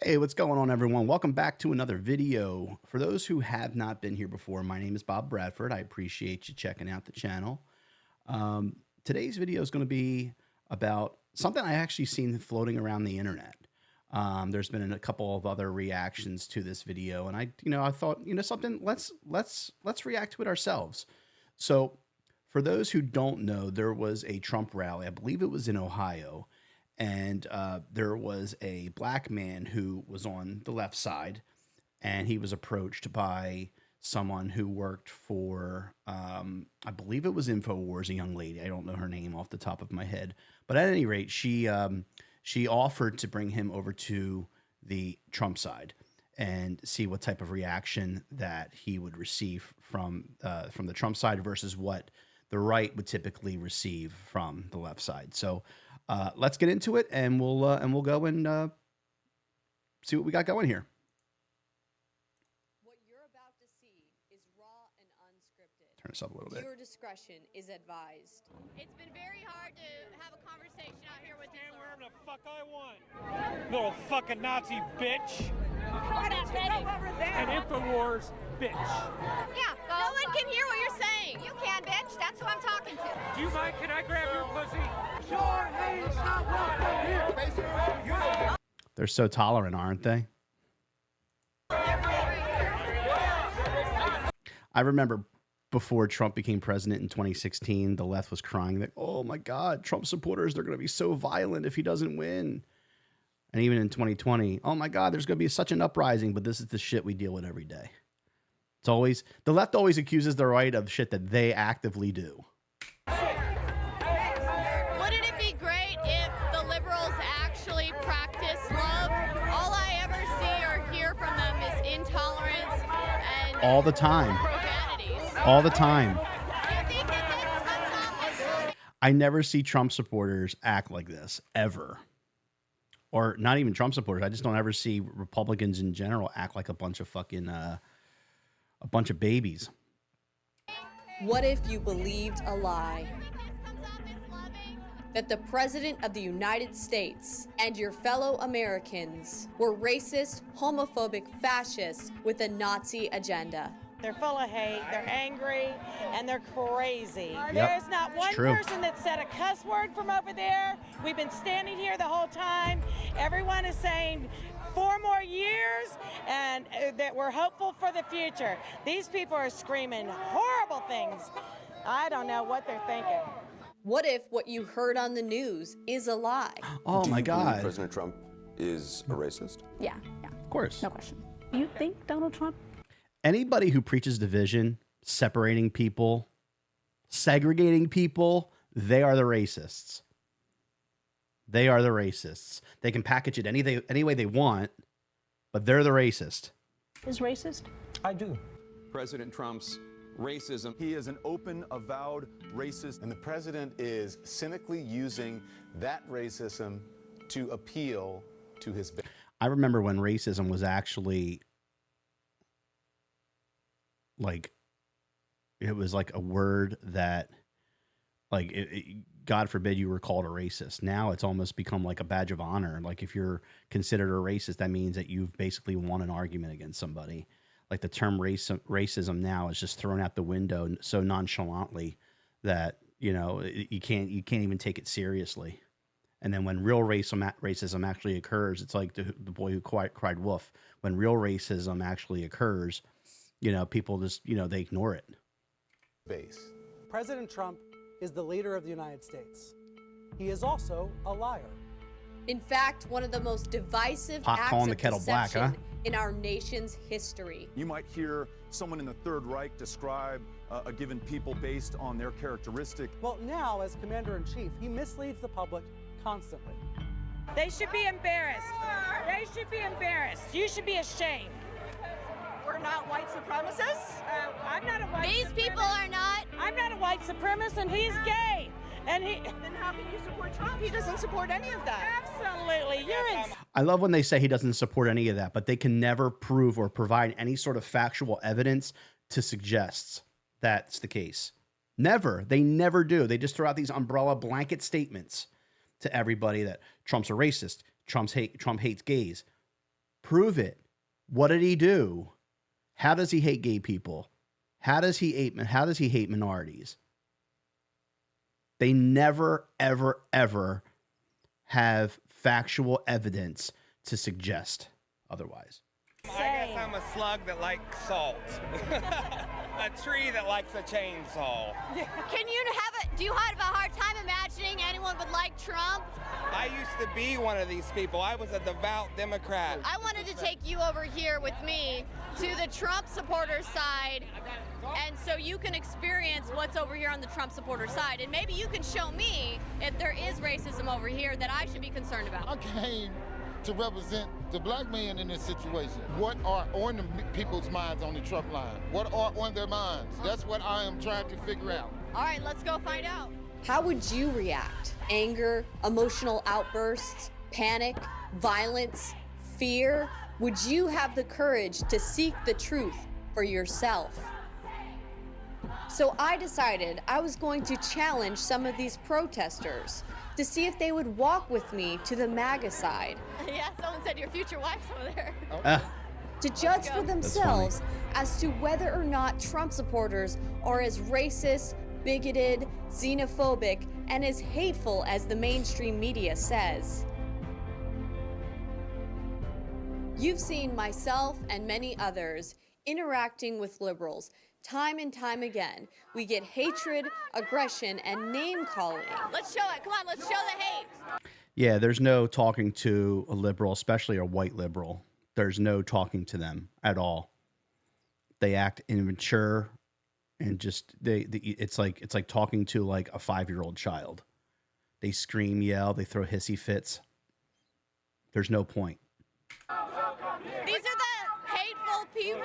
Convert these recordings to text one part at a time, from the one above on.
Hey, what's going on, everyone? Welcome back to another video. For those who have not been here before, my name is Bob Bradford. I appreciate you checking out the channel. Today's video is going to be about something I actually seen floating around the internet. There's been a couple of other reactions to this video, and I thought, something. Let's react to it ourselves. So, for those who don't know, there was a Trump rally. I believe it was in Ohio. And there was a black man who was on the left side, and he was approached by someone who worked for, I believe it was InfoWars, a young lady. I don't know her name off the top of my head. But at any rate, she offered to bring him over to the Trump side and see what type of reaction that he would receive from the Trump side versus what the right would typically receive from the left side. So let's get into it, and we'll go and see what we got going here. What you're about to see is raw and unscripted. Turn this up a little bit. Viewer discretion is advised. It's been very hard to have a conversation out here with And wherever the fuck I want. Little fucking Nazi bitch. And InfoWars bitch. Yeah, no one can hear what you're saying. You can, bitch. That's who I'm talking to. Do you mind? Can I grab your pussy? They're so tolerant, aren't they? I remember before Trump became president in 2016, the left was crying that, oh my God, Trump supporters, they're going to be so violent if he doesn't win. And even in 2020, oh my God, there's going to be such an uprising, but this is the shit we deal with every day. It's always, the left always accuses the right of shit that they actively do. Wouldn't it be great if the liberals actually practice love? All I ever see or hear from them is intolerance and All the time. profanities. All the time. Do you think that this comes off? I never see Trump supporters act like this, ever. Or not even Trump supporters. I just don't ever see Republicans in general act like a bunch of fucking, a bunch of babies. What if you believed a lie? That the President of the United States and your fellow Americans were racist, homophobic fascists with a Nazi agenda. They're full of hate, they're angry, and they're crazy. Yep, There is not one it's true. person that said a cuss word from over there. We've been standing here the whole time. Everyone is saying 4 more years and that we're hopeful for the future. These people are screaming horrible things. I don't know what they're thinking. What if what you heard on the news is a lie? Oh my Do you believe God. President Trump is a racist? Yeah, Of course. no question. You think Donald Trump? Anybody who preaches division, separating people, segregating people, they are the racists. They are the racists. They can package it any way they want, but they're the racist. Is racist? I do. President Trump's racism. He is an open, avowed racist. And the president is cynically using that racism to appeal to his base. I remember when racism was actually like, it was like a word that, like, God forbid you were called a racist. Now it's almost become like a badge of honor. Like, if you're considered a racist, that means that you've basically won an argument against somebody. Like, the term racism now is just thrown out the window so nonchalantly that, you can't even take it seriously. And then when real racism actually occurs, it's like the boy who cried wolf. When real racism actually occurs, people just, they ignore it. Base. President Trump is the leader of the United States. He is also a liar. In fact, one of the most divisive Pot acts calling of the kettle black, huh? deception in our nation's history. You might hear someone in the Third Reich describe a given people based on their characteristic. Well, now, as commander-in-chief, he misleads the public constantly. They should be embarrassed. They should be embarrassed. You should be ashamed. We're not white supremacists? I'm not a white These people are not. I'm not a white supremacist, and he's gay. And Then how can you support Trump? He doesn't support any of that. absolutely, you're in. I love when they say he doesn't support any of that, but they can never prove or provide any sort of factual evidence to suggest that's the case. Never. They never do. They just throw out these umbrella blanket statements to everybody that Trump's a racist, Trump hates gays. Prove it. What did he do? How does he hate gay people? How does he hate minorities? They never, ever, ever have factual evidence to suggest otherwise. I guess I'm a slug that likes salt. A tree that likes a chainsaw. Do you have a hard time imagining anyone would like Trump? I used to be one of these people. I was a devout Democrat. I wanted to take you over here with me to the Trump supporter side, and so you can experience what's over here on the Trump supporter side, and maybe you can show me if there is racism over here that I should be concerned about. I came to represent the black man in this situation. What are on the people's minds on the Trump line? What are on their minds? That's what I am trying to figure out. All right, let's go find out. How would you react? Anger, emotional outbursts, panic, violence, fear? Would you have the courage to seek the truth for yourself? So I decided I was going to challenge some of these protesters to see if they would walk with me to the MAGA side. Yeah, someone said your future wife's over there. To judge for themselves as to whether or not Trump supporters are as racist, bigoted, xenophobic, and as hateful as the mainstream media says. You've seen myself and many others interacting with liberals. Time and time again, we get hatred, aggression, and name-calling. Let's show it. Come on, let's show the hate. Yeah, there's no talking to a liberal, especially a white liberal. There's no talking to them at all. They act immature and just it's like talking to like a 5-year-old child. They scream, yell, they throw hissy fits. There's no point. These are the hateful people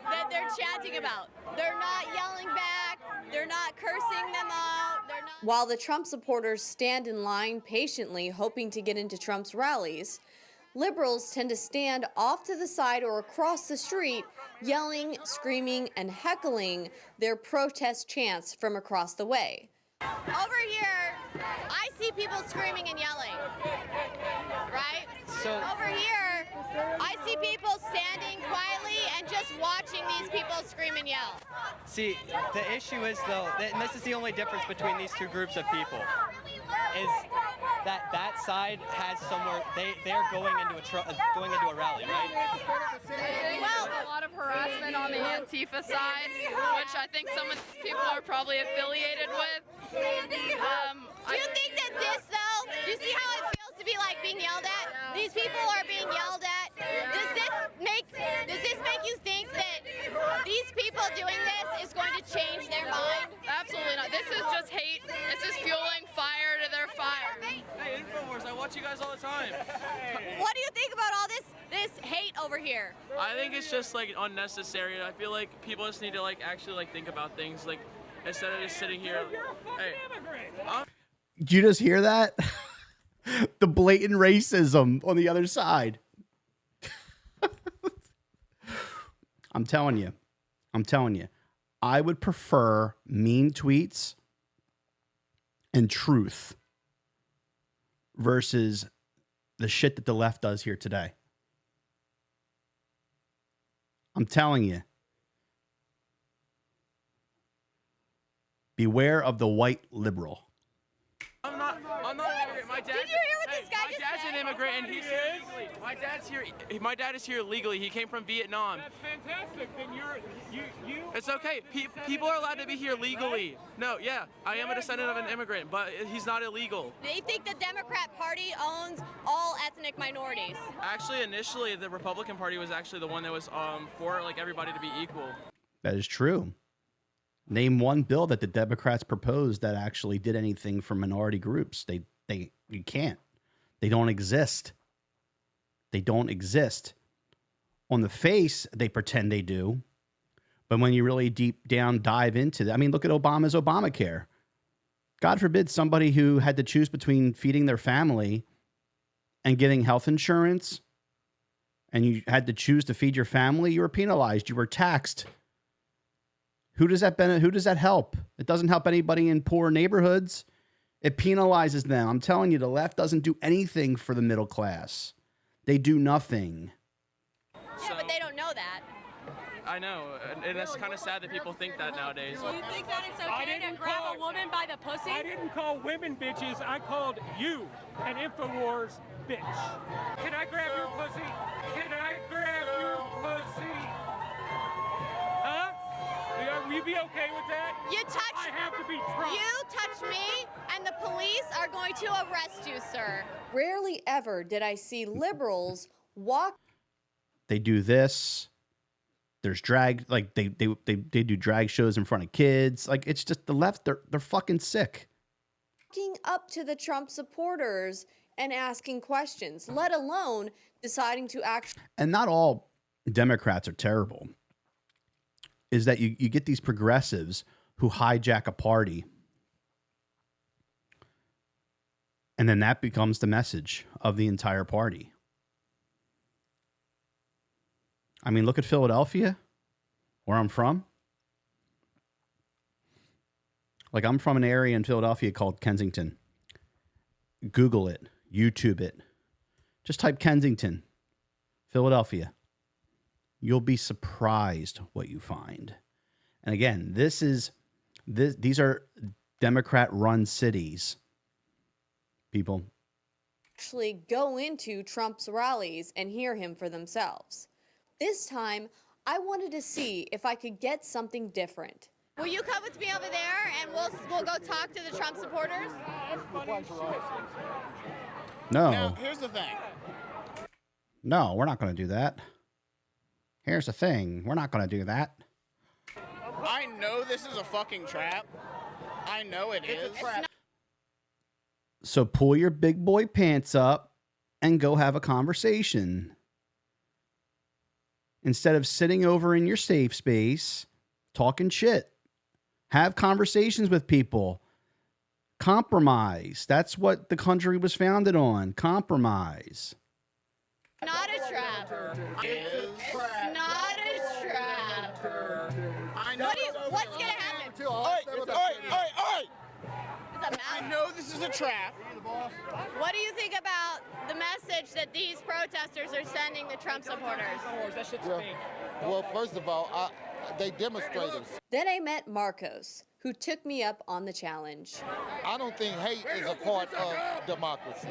that they're chanting about. They're not yelling back. They're not cursing them out. They're not. While the Trump supporters stand in line patiently hoping to get into Trump's rallies, liberals tend to stand off to the side or across the street, yelling, screaming, and heckling their protest chants from across the way. Over here, I see people screaming and yelling, right? So over here, I see people standing quietly and just watching these people scream and yell. See, the issue is though, and this is the only difference between these two groups of people, is that that side has somewhere they're going into a rally, right? Well, a lot of harassment on the Antifa side, which I think some of these people are probably affiliated with. Do you think that this though, do you see how it feels to be like being yelled at? These people are being yelled at. Does this make you think that these people doing this is going to change their mind? Absolutely not. This is just hate. This is fueling fire to their fire. Hey, Infowars, I watch you guys all the time. What do you think about all this hate over here? I think it's just like unnecessary. I feel like people just need to like actually like think about things like instead of just sitting here. Hey, Did you just hear that? The blatant racism on the other side. I'm telling you. I would prefer mean tweets and truth versus the shit that the left does here today. I'm telling you. Beware of the white liberal. I'm not an immigrant. My dad. Did you hear what this guy just dad's said? an immigrant and he's here legally. My dad is here legally. He came from Vietnam. That's fantastic. Then you. It's okay. People are allowed to be here legally. No, yeah, I am a descendant of an immigrant, but he's not illegal. They think the Democrat Party owns all ethnic minorities. Actually, initially, the Republican Party was actually the one that was for like everybody to be equal. That is true. Name one bill that the Democrats proposed that actually did anything for minority groups. You can't. They don't exist. They don't exist. On the face, they pretend they do. But when you really deep down dive into that, I mean, look at Obama's Obamacare. God forbid somebody who had to choose between feeding their family and getting health insurance, and you had to choose to feed your family, you were penalized. You were taxed. Who does that benefit? Who does that help? It doesn't help anybody in poor neighborhoods. It penalizes them. I'm telling you, the left doesn't do anything for the middle class. They do nothing. I know, and it's kind of sad that people think that nowadays. Do you think that it's okay to grab a woman by the pussy? I didn't call women bitches. I called you an InfoWars bitch. Can I grab your pussy? Can I grab your pussy? Huh? Will you be okay with that? You touch. I have to be Trump. You touch me, and the police are going to arrest you, sir. Rarely ever did I see liberals walk. They do this. There's drag, like they do drag shows in front of kids. Like, it's just the left, they're fucking sick. Walking up to the Trump supporters and asking questions, let alone deciding to actually. And not all Democrats are terrible. Is that you get these progressives who hijack a party, and then that becomes the message of the entire party. I mean, look at Philadelphia, where I'm from. Like, I'm from an area in Philadelphia called Kensington. Google it, YouTube it. Just type Kensington, Philadelphia. You'll be surprised what you find. And again, these are Democrat-run cities. People actually go into Trump's rallies and hear him for themselves. This time, I wanted to see if I could get something different. Will you come with me over there, and we'll go talk to the Trump supporters? No. Now, here's the thing. No, we're not going to do that. Here's the thing. We're not going to do that. I know this is a fucking trap. I know it is. So pull your big boy pants up and go have a conversation. Instead of sitting over in your safe space, talking shit. Have conversations with people. Compromise. That's what the country was founded on. Compromise. Not a trap. It's not a trap. I know. What's gonna happen? All right. I know this is a trap. What do you think about the message that these protesters are sending the Trump supporters? That shit's Yeah. fake. Well, first of all, they demonstrators. Then I met Marcos, who took me up on the challenge. I don't think hate is a part of democracy,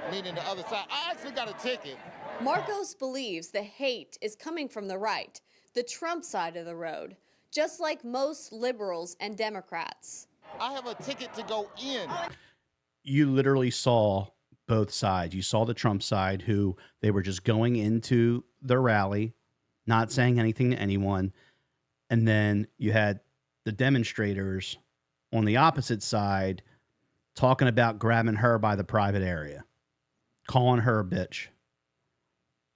meaning the other side. I actually got a ticket. Marcos believes the hate is coming from the right, the Trump side of the road, just like most liberals and Democrats. I have a ticket to go in. You literally saw both sides. You saw the Trump side, who they were just going into their rally, not saying anything to anyone. And then you had the demonstrators on the opposite side talking about grabbing her by the private area, calling her a bitch,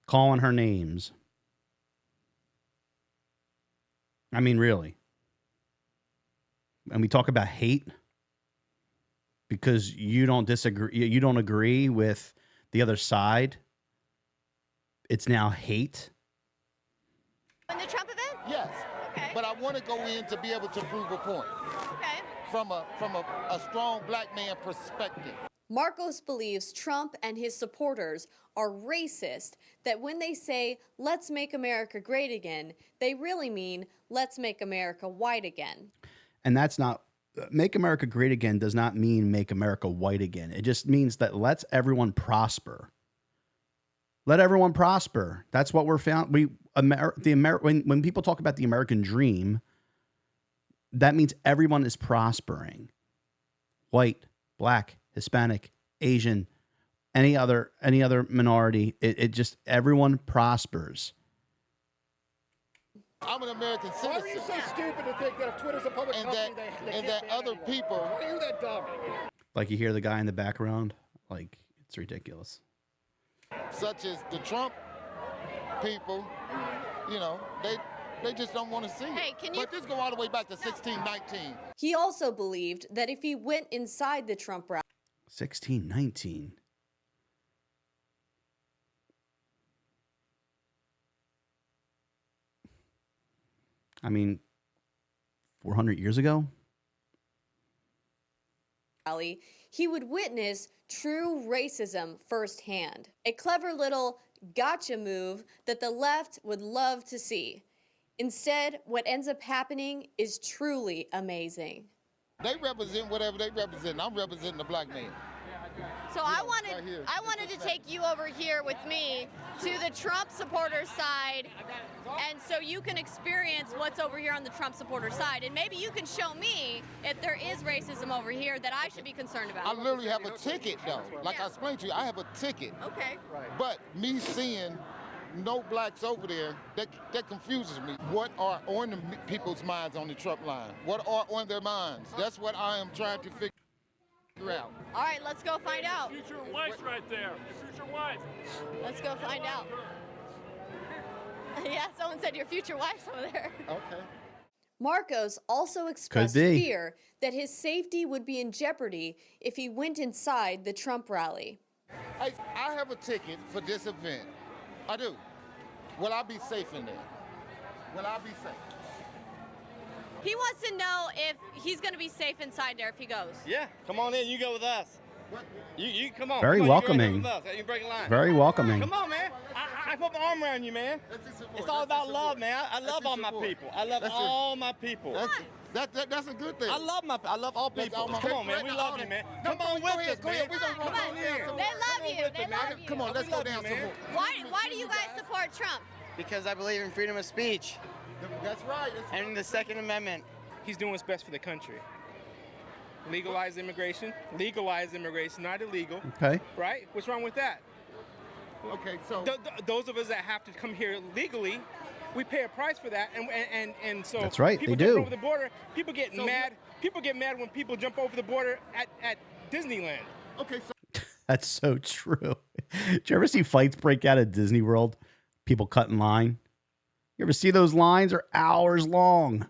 calling her names. I mean, really. And we talk about hate because you don't disagree, you don't agree with the other side. It's now hate. In the Trump event? Yes. Okay. But I want to go in to be able to prove a point. Okay. From a strong black man perspective. Marcos believes Trump and his supporters are racist, that when they say, let's make America great again, they really mean, let's make America white again. And that's not, make America great again does not mean make America white again. It just means that let's everyone prosper. Let everyone prosper. That's what we're found. When people talk about the American dream, that means everyone is prospering. White, black, Hispanic, Asian, any other minority. It just, everyone prospers. I'm an American citizen. Why are you so stupid to think that if Twitter's a public company, and that other people. Why are you that dumb? Like, you hear the guy in the background, like, it's ridiculous. Such as the Trump people, you know, they just don't want to see it. Hey, can you- But this go all the way back to 1619. He also believed that if he went inside the Trump rally, 1619. I mean, 400 years ago? he would witness true racism firsthand. A clever little gotcha move that the left would love to see. Instead, what ends up happening is truly amazing. They represent whatever they represent. I'm representing the black man. So I wanted to take you over here with me to the Trump supporter side, and so you can experience what's over here on the Trump supporter side, and maybe you can show me if there is racism over here that I should be concerned about. I literally have a ticket, though. Like I explained to you, I have a ticket. Okay. But me seeing no blacks over there, that confuses me. What are on the people's minds on the Trump line? What are on their minds? That's what I am trying to figure out. All right, let's go find out. Future wife's right there. Future wife. Let's go find out. Yeah, someone said your future wife's over there. Okay. Marcos also expressed fear that his safety would be in jeopardy if he went inside the Trump rally. I have a ticket for this event. I do. Will I be safe in there? Will I be safe? He wants to know if he's going to be safe inside there if he goes. Yeah, come on in. You go with us. You come on. Very come on, welcoming. You with us. You break a line. Very welcoming. Come on, man. I put my arm around you, man. It's all about love, man. I love all my people. I love all my people. That's a good thing. I love all people. Come on, man. We love you, man. Come on with us, man. Come on. They love you. They love you. Come on, let's go down some more. Why do you guys support Trump? Because I believe in freedom of speech. That's right. And the Second Amendment. He's doing what's best for the country. Legalize immigration, not illegal. Okay. Right? What's wrong with that? Okay, so those of us that have to come here legally, we pay a price for that, and so that's right. People They jump do. over the border. People get mad. People get mad when people jump over the border at Disneyland. Okay, so That's so true. Did you ever see fights break out at Disney World? People cut in line. You ever see those lines are hours long?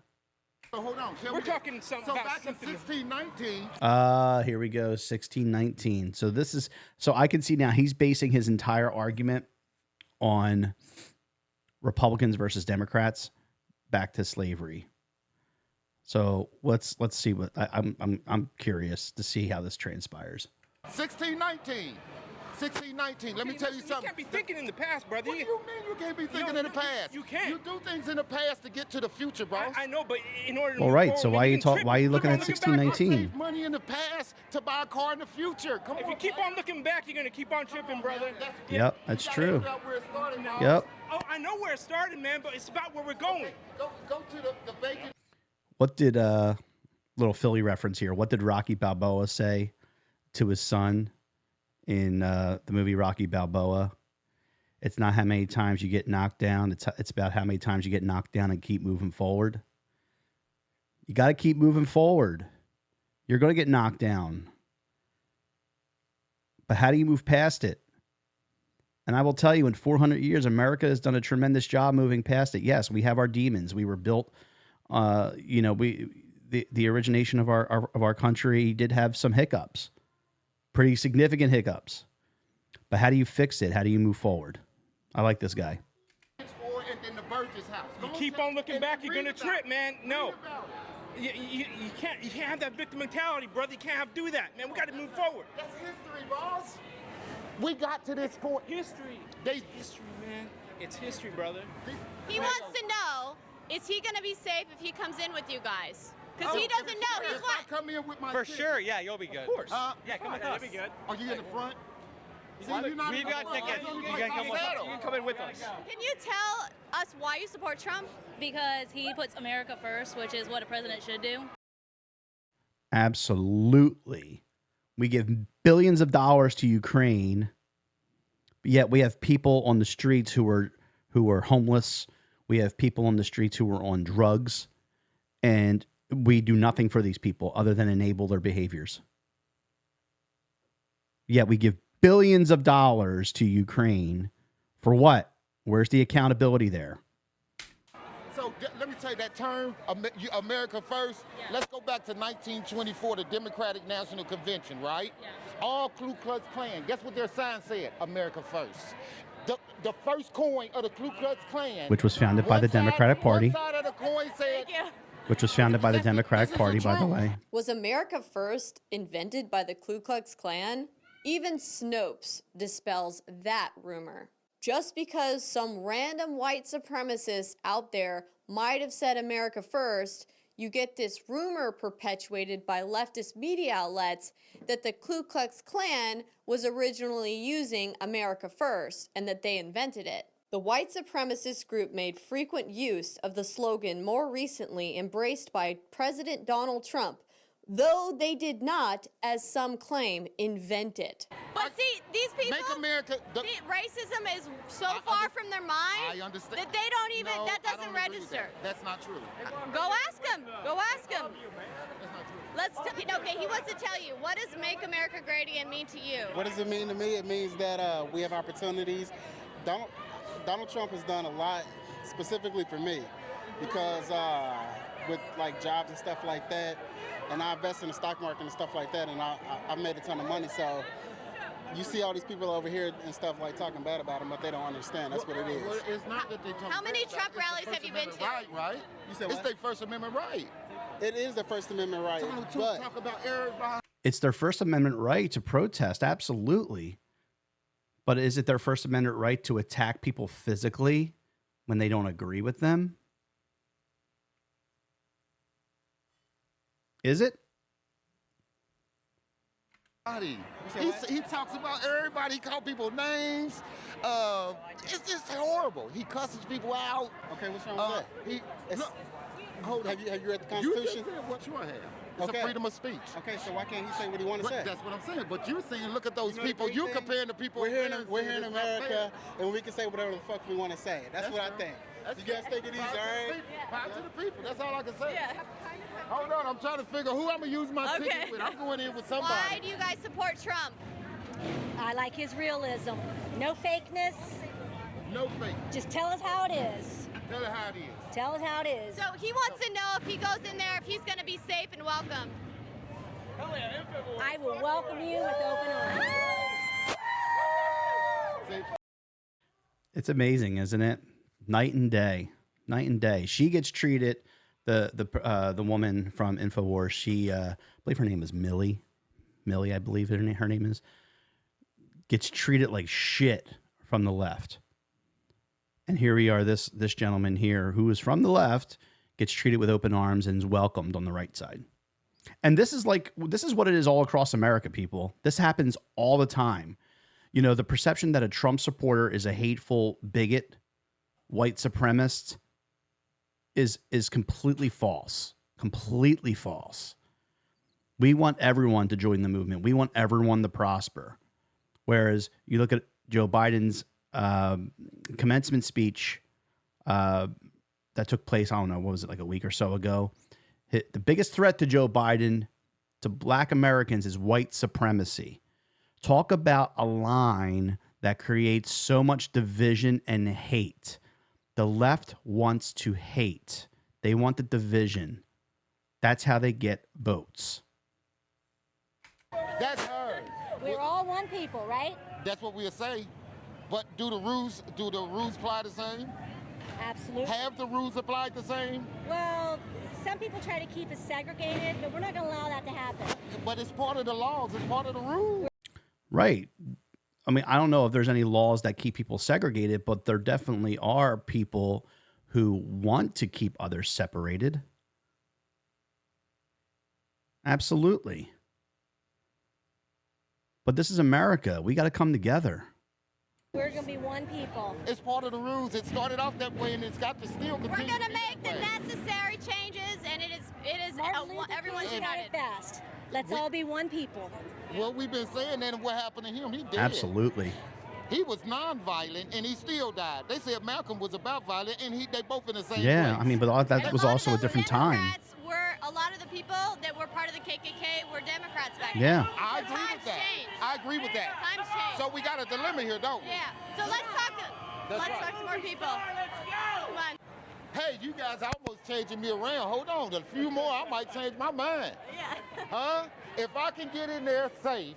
So hold on. We're talking something about back in 1619. Here we go. 1619. So this is, so I can see now he's basing his entire argument on Republicans versus Democrats back to slavery. So let's see what I'm curious to see how this transpires. 1619. 1619. Let me tell you something. You can't be thinking in the past, brother. What do you mean you can't be thinking in the past? You can't. You do things in the past to get to the future, boss. I know, but in order to Well, move right. forward, So why are you looking at 1619? Save money in the past to buy a car in the future. Come on. If you keep on looking back, you're gonna keep on tripping, brother. Yep, that's true. Now. Yep. Oh, I know where it started, man, but it's about where we're going. Go to the bacon. What did little Philly reference here? What did Rocky Balboa say to his son in the movie Rocky Balboa? It's not how many times you get knocked down. It's about how many times you get knocked down and keep moving forward. You got to keep moving forward. You're going to get knocked down. But how do you move past it? And I will tell you, in 400 years, America has done a tremendous job moving past it. Yes, we have our demons. We were built, the origination of our country did have some hiccups, pretty significant hiccups. But how do you fix it? How do you move forward? I like this guy. You keep on looking back, you're gonna trip, man. No. You can't have that victim mentality, brother. You can't do that, man. We got to move forward. That's history, boss. We got to this point. History. It's history, man. It's history, brother. He wants to know, is he going to be safe if he comes in with you guys? Because he doesn't know. He's what? Come in with my For kid. sure, yeah, you'll be good. Of course. Yeah, come with us. You'll be good. Are you in the front? See, We've got tickets. You can come with us. You can come in with us. Can you tell us why you support Trump? Because he puts America first, which is what a president should do. Absolutely. We give billions of dollars to Ukraine, but yet we have people on the streets who are homeless. We have people on the streets who are on drugs, and we do nothing for these people other than enable their behaviors. Yet we give billions of dollars to Ukraine for what? Where's the accountability there? So let me tell you that term, America First. Yeah. Let's go back to 1924, the Democratic National Convention, right? Yeah. All Ku Klux Klan. Guess what their sign said? America First. The first coin of the Ku Klux Klan, Which was founded by the Democratic Party. One side of the coin said, Which was founded by the Democratic Party, by the way. Was America First invented by the Ku Klux Klan? Even Snopes dispels that rumor. Just because some random white supremacist out there might have said America first, you get this rumor perpetuated by leftist media outlets that the Ku Klux Klan was originally using America first and that they invented it. The white supremacist group made frequent use of the slogan more recently embraced by President Donald Trump, though they did not, as some claim, invent it. But see, these people, Make America. racism is so far from their mind I understand. that they don't even, No, that I doesn't don't agree with register. that. That's not true. Go ask him. Go ask him. Okay, he wants to tell you, what does Make America Great Again mean to you? What does it mean to me? It means that we have opportunities. Donald Trump has done a lot specifically for me because with like jobs and stuff like that, and I invest in the stock market and stuff like that, and I've made a ton of money. So you see all these people over here and stuff like talking bad about him, but they don't understand. That's what it is. Well, it's not that they talk How many bad Trump about it. rallies It's have you First been to? Amendment Right? You said It's what? their First Amendment right. It is the First Amendment right, but Talk about everybody. It's their First Amendment right to protest, absolutely. But is it their First Amendment right to attack people physically when they don't agree with them? Is it? He talks about everybody. He calls people names. It's just horrible. He cusses people out. Okay, what's wrong with that? Have you read the You Constitution? just said what you have. It's Okay. a freedom of speech. Okay, so why can't he say what he want to But say? that's what I'm saying. But you're saying, look at those You know the people. great You're thing? comparing the people. We're here in over there and saying America, it's not fair. and we can say whatever the fuck we want to say. That's what I think. You guys take it easy, all right? Power to the people. That's all I can say. Hold on, I'm trying to figure who I'm gonna use my ticket with. I'm going in with somebody. Why do you guys support Trump? I like his realism. No fakeness. No fake. Just tell us how it is. Tell it how it is. Tell us how it is. So he wants to know if he goes in there, if he's going to be safe and welcome. I will welcome you with open arms. It's amazing, isn't it? Night and day, night and day. She gets treated. The woman from Infowars. She, I believe her name is Millie. Millie, I believe her name is. Gets treated like shit from the left. And here we are. This gentleman here, who is from the left, gets treated with open arms and is welcomed on the right side. And this is what it is all across America, people. This happens all the time. You know, the perception that a Trump supporter is a hateful bigot, white supremacist, is completely false. Completely false. We want everyone to join the movement. We want everyone to prosper. Whereas you look at Joe Biden's commencement speech that took place, I don't know, what was it, like a week or so ago? The biggest threat to Joe Biden, to black Americans, is white supremacy. Talk about a line that creates so much division and hate. The left wants to hate. They want the division. That's how they get votes. That's her. We're all one people, right? That's what we'll say. But do the rules apply the same? Absolutely. Have the rules applied the same? Well, some people try to keep us segregated, but we're not going to allow that to happen. But it's part of the laws. It's part of the rules. Right. I mean, I don't know if there's any laws that keep people segregated, but there definitely are people who want to keep others separated. Absolutely. But this is America. We got to come together. We're going to be one people. It's part of the rules. It started off that way, and it's got to still continue. We're going to make the necessary changes, and it is everyone's united. Best. Let's all be one people. Well, we've been saying that, and what happened to him? He did. Absolutely. He was non-violent, and he still died. They said Malcolm was about violent, and they both in the same Yeah, place. I mean, but that was also a different time. A lot of the people that were part of the KKK were Democrats back Yeah. then. I agree with that. Changed. I agree with that. Times changed. So we got a dilemma here, don't we? Yeah. So let's talk to more people. Come on. Hey, you guys are almost changing me around. Hold on, a few more, I might change my mind. Yeah. Huh? If I can get in there safe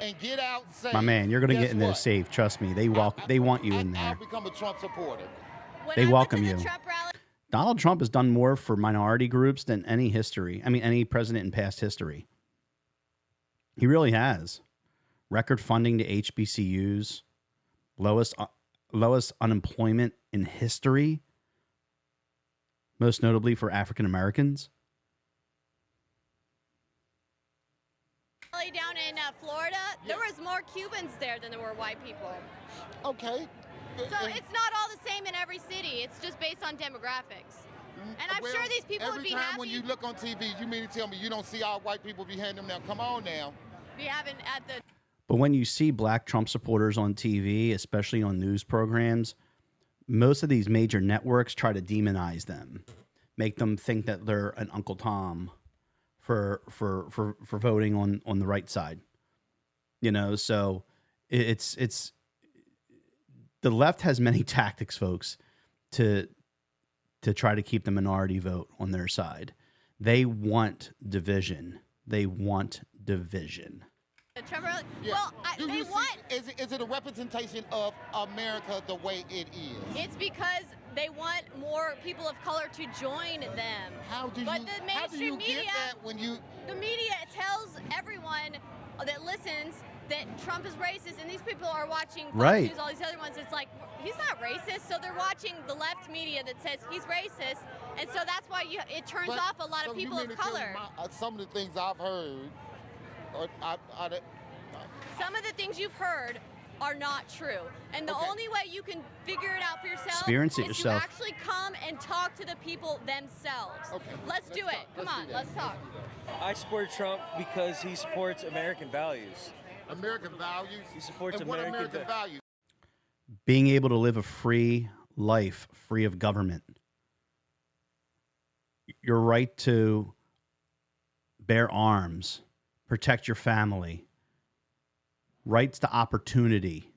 and get out safe. My man, you're going to guess get in there what? safe. Trust me. They want you in there. I'll become a Trump supporter. They welcome you. Donald Trump has done more for minority groups than any president in past history. He really has. Record funding to HBCUs, lowest lowest unemployment in history, most notably for African Americans. Down in Florida, there was more Cubans there than there were white people. Okay. So it's not all the same in every city. It's just based on demographics. And I'm sure these people would be happy. Every time when you look on TV, you mean to tell me you don't see all white people behind them now? Come on now. We haven't at the. But when you see black Trump supporters on TV, especially on news programs, most of these major networks try to demonize them, make them think that they're an Uncle Tom for voting on the right side. You know, so it's the left has many tactics, folks, to try to keep the minority vote on their side. They want division. They want division. Trevor, Yeah. well, they want. Is it a representation of America the way it is? It's because they want more people of color to join them. How do but you, the how do mainstream you media, get that when you... the media tells everyone that listens that Trump is racist, and these people are watching Fox Right. News, all these other ones. It's like, he's not racist, so they're watching the left media that says he's racist, and so that's why it turns But- off a lot so of you people mean of to tell me color. some of the things I've heard, Some of the things you've heard are not true. And the only way you can figure it out for yourself Experience it is yourself. to actually come and talk to the people themselves. Let's do it. Come on, let's talk. I support Trump because he supports American values. American values? He supports And what American American values? Being able to live a free life, free of government. Your right to bear arms, protect your family, rights to opportunity,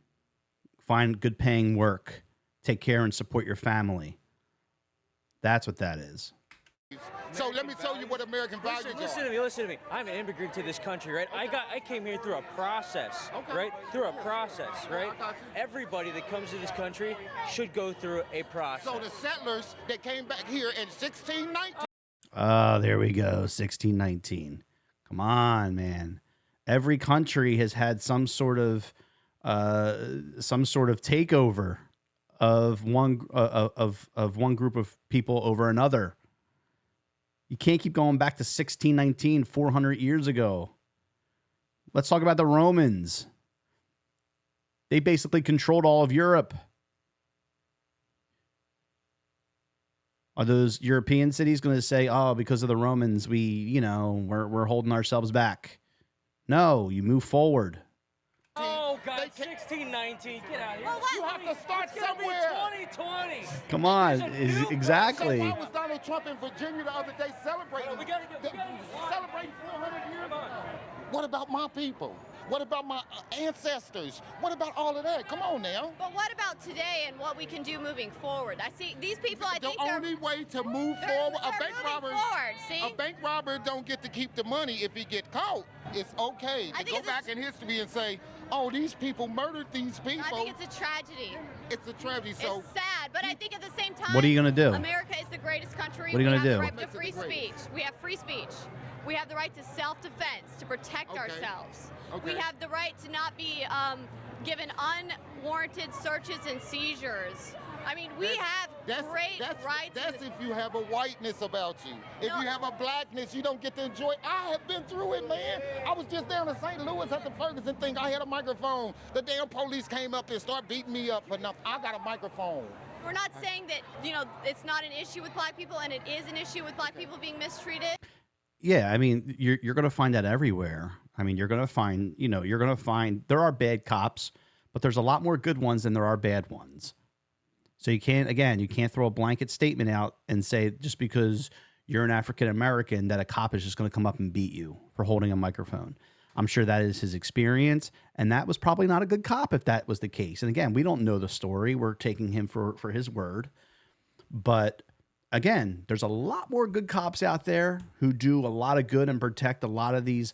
find good paying work, take care and support your family. That's what that is. So let me tell you what American values Listen are. to me. I'm an immigrant to this country, right? I came here through a process, right? Through a process, right? Everybody that comes to this country should go through a process. So the settlers that came back here in 1619. There we go. 1619. Come on, man. Every country has had some sort of takeover of one group of people over another. You can't keep going back to 1619, 400 years ago. Let's talk about the Romans. They basically controlled all of Europe. Are those European cities going to say, "Oh, because of the Romans, we're holding ourselves back"? No, you move forward. Oh God, 1619, get out of here. You have to start It's gonna be somewhere. 2020. Come on, exactly. So why was Donald Trump in Virginia the other day celebrating? Celebrating 400 years ago. What about my people? What about my ancestors? What about all of that? Come on now. But what about today and what we can do moving forward? I see these people. I think The only way to move forward, a bank robber, see? a bank robber don't get to keep the money if he get caught. It's okay I to think go back in history and say, "Oh, these people murdered these people." I think it's a tragedy. It's a tragedy. So It's sad, but I think at the same time, What are you gonna do? America is the greatest country. What are you gonna We do? have the right to free speech. We have free speech. We have the right to self-defense, to protect Okay. ourselves. Okay. We have the right to not be given unwarranted searches and seizures. I mean, we have great rights. That's if you have a whiteness about you. If you have a blackness, you don't get to enjoy it. I have been through it, man. I was just down in St. Louis at the Ferguson thing. I had a microphone. The damn police came up and started beating me up for nothing. I got a microphone. We're not saying that, it's not an issue with black people, and it is an issue with black people being mistreated. Yeah, I mean, you're going to find that everywhere. I mean, you're going to find there are bad cops, but there's a lot more good ones than there are bad ones. So you can't throw a blanket statement out and say just because you're an African American that a cop is just going to come up and beat you for holding a microphone. I'm sure that is his experience, and that was probably not a good cop if that was the case. And again, we don't know the story. We're taking him for his word. But again, there's a lot more good cops out there who do a lot of good and protect a lot of these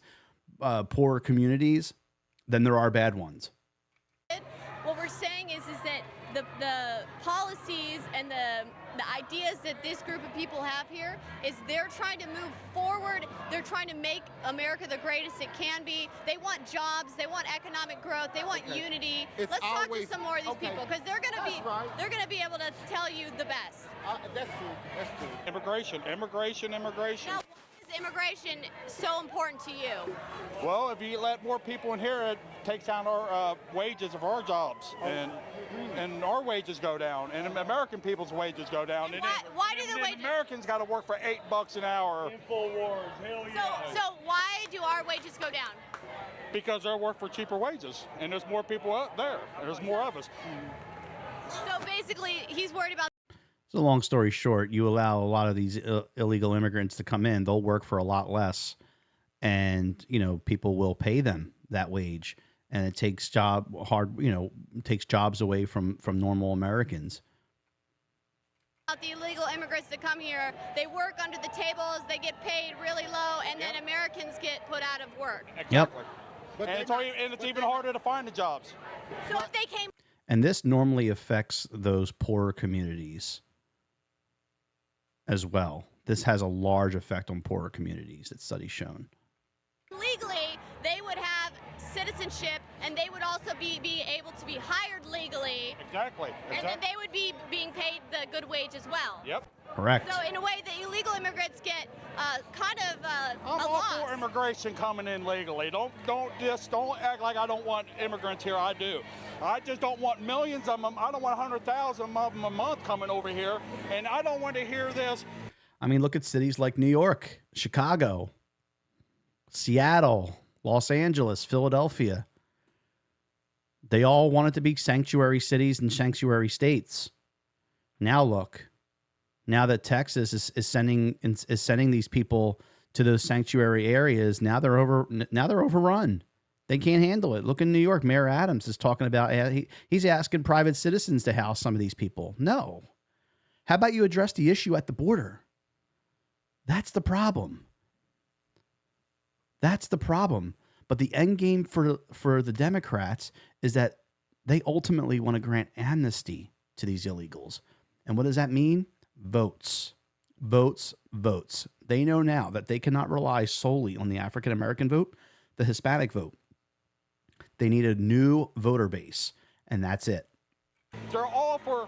poor communities than there are bad ones. What we're saying is that the policies and the the ideas that this group of people have here is they're trying to move forward. They're trying to make America the greatest it can be. They want jobs. They want economic growth. They want unity. Let's talk to some more of these people because they're going to be able to tell you the best. That's true. That's true. Immigration. Now, why is immigration so important to you? Well, if you let more people in here, it takes down our wages of our jobs, and our wages go down, and American people's wages go down. And why do the wages? Americans got to work for $8 an hour. InfoWars, hell yeah. So why do our wages go down? Because they work for cheaper wages, and there's more people out there. There's more of us. So basically, he's worried about. So long story short, you allow a lot of these illegal immigrants to come in, they'll work for a lot less, and people will pay them that wage, and it takes takes jobs away from normal Americans. The illegal immigrants that come here, they work under the tables, they get paid really low, and then Americans get put out of work. Exactly. Yep. And it's even harder to find the jobs. So if they came. And this normally affects those poorer communities as well. This has a large effect on poorer communities, that study's shown. Legally, they would have citizenship, and they would also be able to be hired legally. Exactly. And then they would be being paid the good wage as well. Yep. Correct. So in a way, the illegal immigrants get kind of I'm a all loss. for immigration coming in legally. Don't act like I don't want immigrants here. I do. I just don't want millions of them. I don't want 100,000 of them a month coming over here, and I don't want to hear this. I mean, look at cities like New York, Chicago, Seattle, Los Angeles, Philadelphia. They all wanted to be sanctuary cities and sanctuary states. Now look, now that Texas is sending these people to those sanctuary areas, now they're overrun. They can't handle it. Look in New York, Mayor Adams is talking about he's asking private citizens to house some of these people. No. How about you address the issue at the border? That's the problem. That's the problem. But the end game for the Democrats is that they ultimately want to grant amnesty to these illegals. And what does that mean? Votes. Votes, votes. They know now that they cannot rely solely on the African American vote, the Hispanic vote. They need a new voter base, and that's it. They're all for.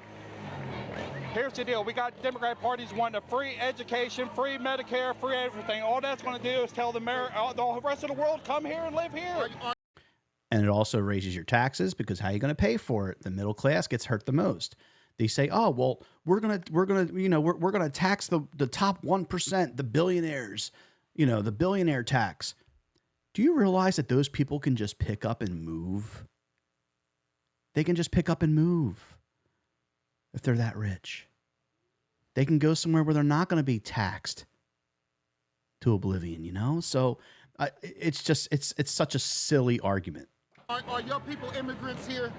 Here's the deal. We got Democrat parties wanting a free education, free Medicare, free everything. All that's going to do is tell the rest of the world, come here and live here. And it also raises your taxes, because how are you going to pay for it? The middle class gets hurt the most. They say, "Oh, well, we're gonna tax the top 1%, the billionaires, the billionaire tax." Do you realize that those people can just pick up and move? They can just pick up and move if they're that rich. They can go somewhere where they're not going to be taxed to oblivion, So it's such a silly argument. Are your people immigrants here?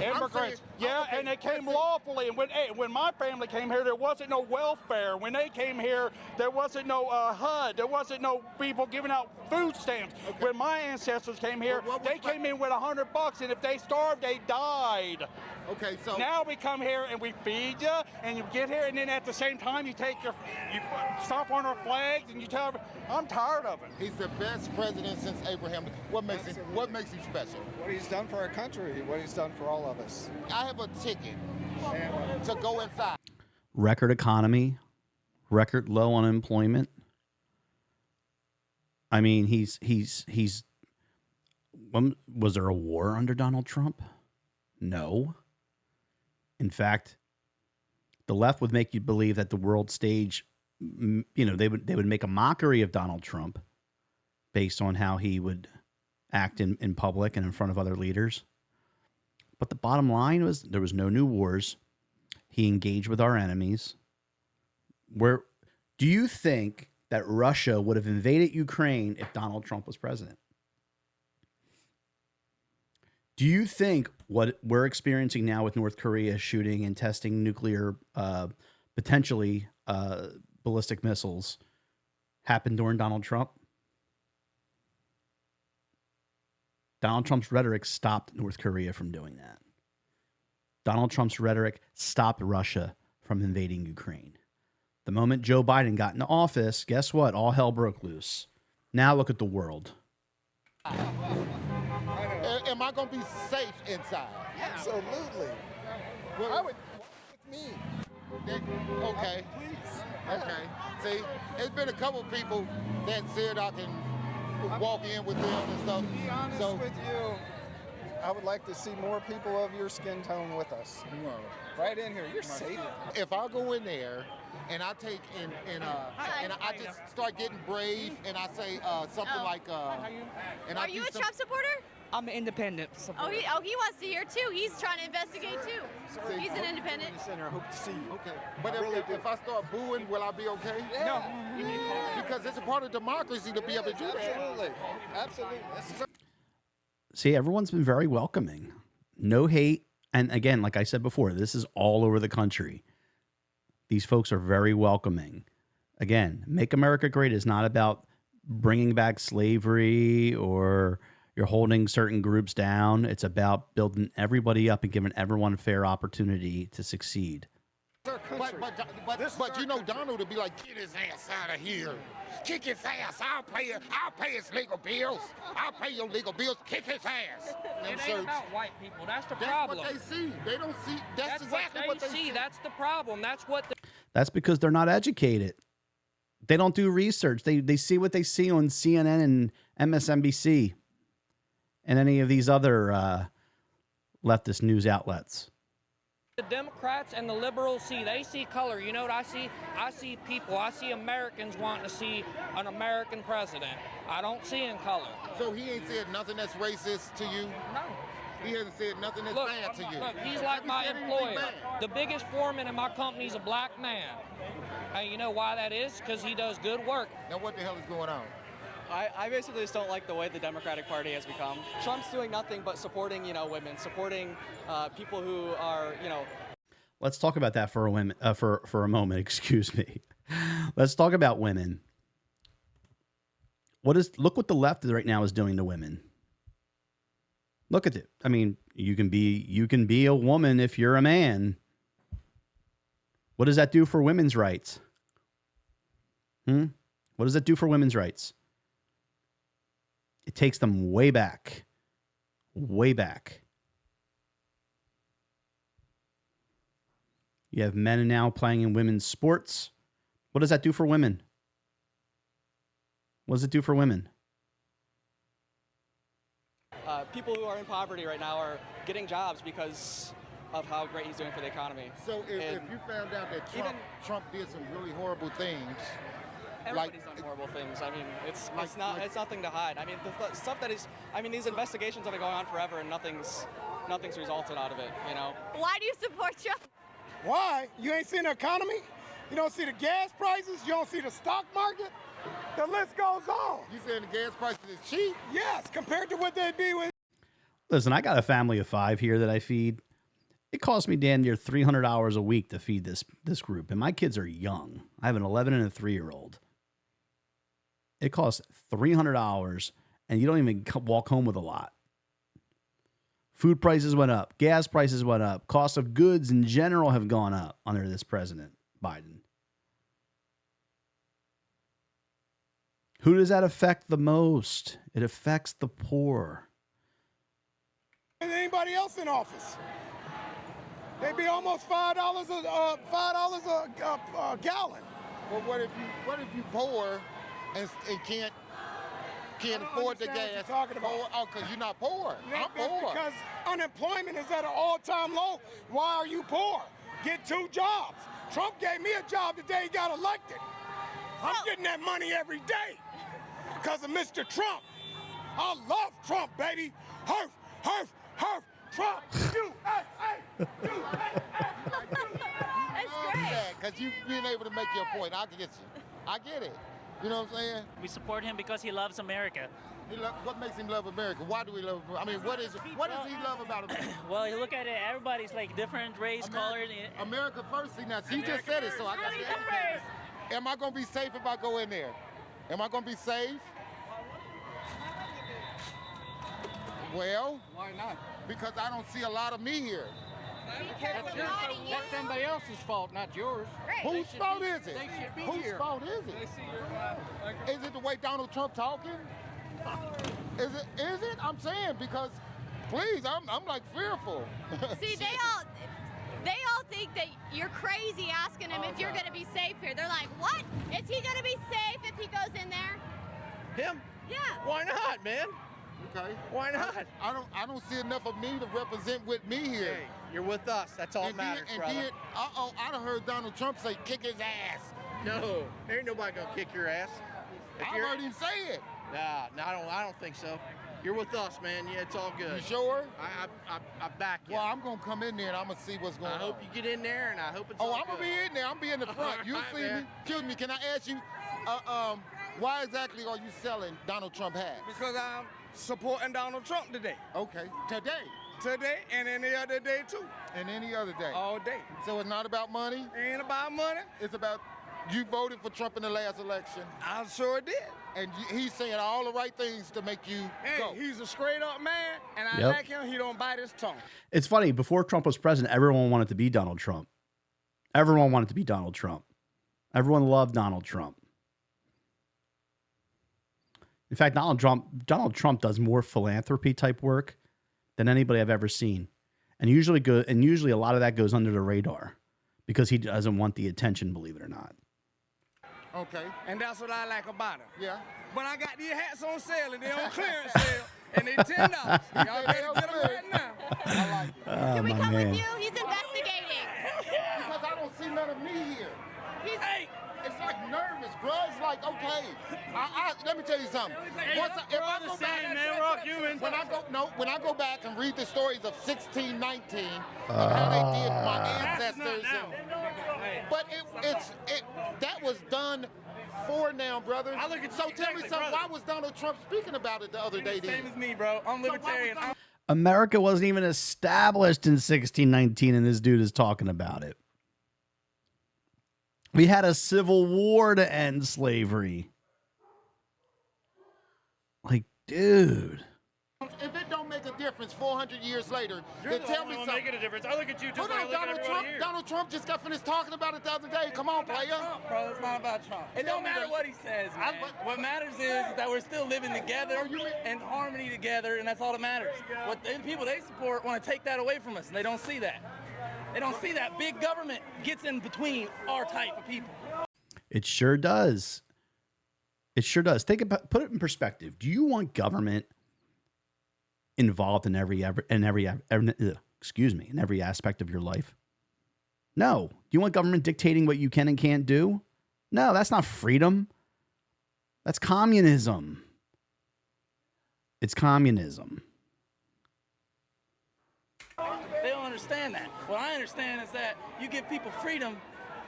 Immigrants, yeah, and they came lawfully. And when my family came here, there wasn't no welfare. When they came here, there wasn't no HUD. There wasn't no people giving out food stamps. Okay. When my ancestors came here, they came in with $100, and if they starved, they died. Okay, so now we come here and we feed you, and you get here, and then at the same time you stomp on our flags, and you tell. I'm tired of it. He's the best president since Abraham. What makes him special? What he's done for our country. What he's done for all of us. I have a ticket to go inside. Record economy, record low unemployment. I mean, was there a war under Donald Trump? No. In fact, the left would make you believe that the world stage, they would make a mockery of Donald Trump based on how he would act in public and in front of other leaders. But the bottom line was there was no new wars. He engaged with our enemies. Do you think that Russia would have invaded Ukraine if Donald Trump was president? Do you think what we're experiencing now with North Korea shooting and testing nuclear, potentially ballistic missiles, happened during Donald Trump? Donald Trump's rhetoric stopped North Korea from doing that. Donald Trump's rhetoric stopped Russia from invading Ukraine. The moment Joe Biden got into office, guess what? All hell broke loose. Now look at the world. Am I going to be safe inside? Absolutely. Well, I would with me. Okay. Okay. See, there's been a couple of people that said I can walk in with them and stuff. To be honest with you, I would like to see more people of your skin tone with us. Right in here. You're safe. If I go in there and I take and I just start getting brave and I say something like and Are you a Trump supporter? I'm an independent supporter. He wants to hear too. He's trying to investigate too. He's an independent. I hope to see you. Okay. But if I start booing, will I be okay? No. Because it's a part of democracy to be able to do that. Absolutely. Absolutely. See, everyone's been very welcoming. No hate. And again, like I said before, this is all over the country. These folks are very welcoming. Again, Make America Great is not about bringing back slavery or you're holding certain groups down. It's about building everybody up and giving everyone a fair opportunity to succeed. But you know, Donald would be like, get his ass out of here. Kick his ass. I'll pay his legal bills. I'll pay your legal bills. Kick his ass. It ain't about white people. That's the problem. That's what they see. They don't see. That's exactly what they see. That's the problem. That's what. That's because they're not educated. They don't do research. They see what they see on CNN and MSNBC and any of these other leftist news outlets. The Democrats and the liberals see, they see color. You know what I see? I see people. I see Americans wanting to see an American president. I don't see in color. So he ain't said nothing that's racist to you? No. He hasn't said nothing that's bad to you? Look, he's like my employer. The biggest foreman in my company is a black man. And you know why that is? Because he does good work. Now what the hell is going on? I basically just don't like the way the Democratic Party has become. Trump's doing nothing but supporting, women, supporting people who are, Let's talk about that for a moment. Excuse me. Let's talk about women. Look what the left right now is doing to women. Look at it. I mean, you can be a woman if you're a man. What does that do for women's rights? What does that do for women's rights? It takes them way back. Way back. You have men now playing in women's sports. What does that do for women? What does it do for women? people who are in poverty right now are getting jobs because of how great he's doing for the economy. So if you found out that Trump did some really horrible things, everybody's done horrible things. I mean, it's nothing to hide. I mean, the stuff that is, I mean, these investigations have been going on forever and nothing's resulted out of it, you know? Why do you support Trump? Why? You ain't seen the economy? You don't see the gas prices? You don't see the stock market? The list goes on. You saying the gas prices is cheap? Yes, compared to what they'd be with. Listen, I got a family of 5 here that I feed. It costs me damn near $300 a week to feed this group, and my kids are young. I have an 11 and a 3-year-old. It costs $300, and you don't even walk home with a lot. Food prices went up. Gas prices went up. Cost of goods in general have gone up under this president, Biden. Who does that affect the most? It affects the poor. And anybody else in office? They'd be almost $5 a gallon. Well, what if you poor and can't afford the gas? What you're talking about. Oh, because you're not poor. I'm poor. Because unemployment is at an all-time low. Why are you poor? Get 2 jobs. Trump gave me a job the day he got elected. I'm getting that money every day because of Mr. Trump. I love Trump, baby. Herf, herf, herf, Trump, USA, USA. Because you being able to make your point, I get you. I get it. You know what I'm saying? We support him because he loves America. What makes him love America? Why do we love? I mean, what does he love about America? Well, you look at it. Everybody's like different race, color. America first. See, now she just said it, so I got to say. Am I gonna be safe if I go in there? Am I gonna be safe? Well, why not? Because I don't see a lot of me here. That's somebody else's fault, not yours. Whose fault is it? They should be Whose here. fault is it? Is it the way Donald Trump talking? Is it? I'm saying because, please, I'm like fearful. See, they all think that you're crazy asking him if you're going to be safe here. They're like, what? Is he going to be safe if he goes in there? Him? Yeah. Why not, man? Okay. Why not? I don't see enough of me to represent with me here. Hey, you're with us. That's all that matters, brother. I done heard Donald Trump say, kick his ass. No, there ain't nobody gonna kick your ass. I heard him say it. Nah, I don't think so. You're with us, man. Yeah, it's all good. You sure? I back you. Well, I'm gonna come in there and I'm gonna see what's going on. I hope you get in there, and I hope it's all I'm gonna good. be in there. I'm be in the front. You'll see me. Excuse me. Can I ask you, why exactly are you selling Donald Trump hats? Because I'm supporting Donald Trump today. Okay. Today and any other day too. And any other day. All day. So it's not about money? It ain't about money. It's about you voted for Trump in the last election. I sure did. And he's saying all the right things to make you go. He's a straight up man, and I Yep. like him. He don't bite his tongue. It's funny. Before Trump was president, everyone wanted to be Donald Trump. Everyone wanted to be Donald Trump. Everyone loved Donald Trump. In fact, Donald Trump does more philanthropy type work than anybody I've ever seen, and usually a lot of that goes under the radar because he doesn't want the attention. Believe it or not. Okay. And that's what I like about him. Yeah. But I got these hats on sale, and they on clearance sale, and they $10. Y'all better get them right now. I like it. Can we come with you? He's investigating. Because I don't see none of me here. It's like nervous, bro. It's like, okay. Let me tell you something. If I go back, when I go back and read the stories of 1619 of how they did my ancestors, but that was done for now, brother. So tell me something. Why was Donald Trump speaking about it the other day? Same as me, bro. I'm libertarian. America wasn't even established in 1619, and this dude is talking about it. We had a civil war to end slavery. Like, dude. If it don't make a difference 400 years later, then tell me something. Making a difference. I look at you just Hold like I on, look at everyone here. Donald Trump just got finished talking about it the other day. Come on, player. Trump, bro. It's not about Trump. It don't matter what he says, man. What matters is that we're still living together in harmony together, and that's all that matters. What the people they support want to take that away from us, and they don't see that. They don't see that big government gets in between our type of people. It sure does. It sure does. Put it in perspective. Do you want government involved in every aspect of your life? No. Do you want government dictating what you can and can't do? No, that's not freedom. That's communism. It's communism. They don't understand that. What I understand is that you give people freedom,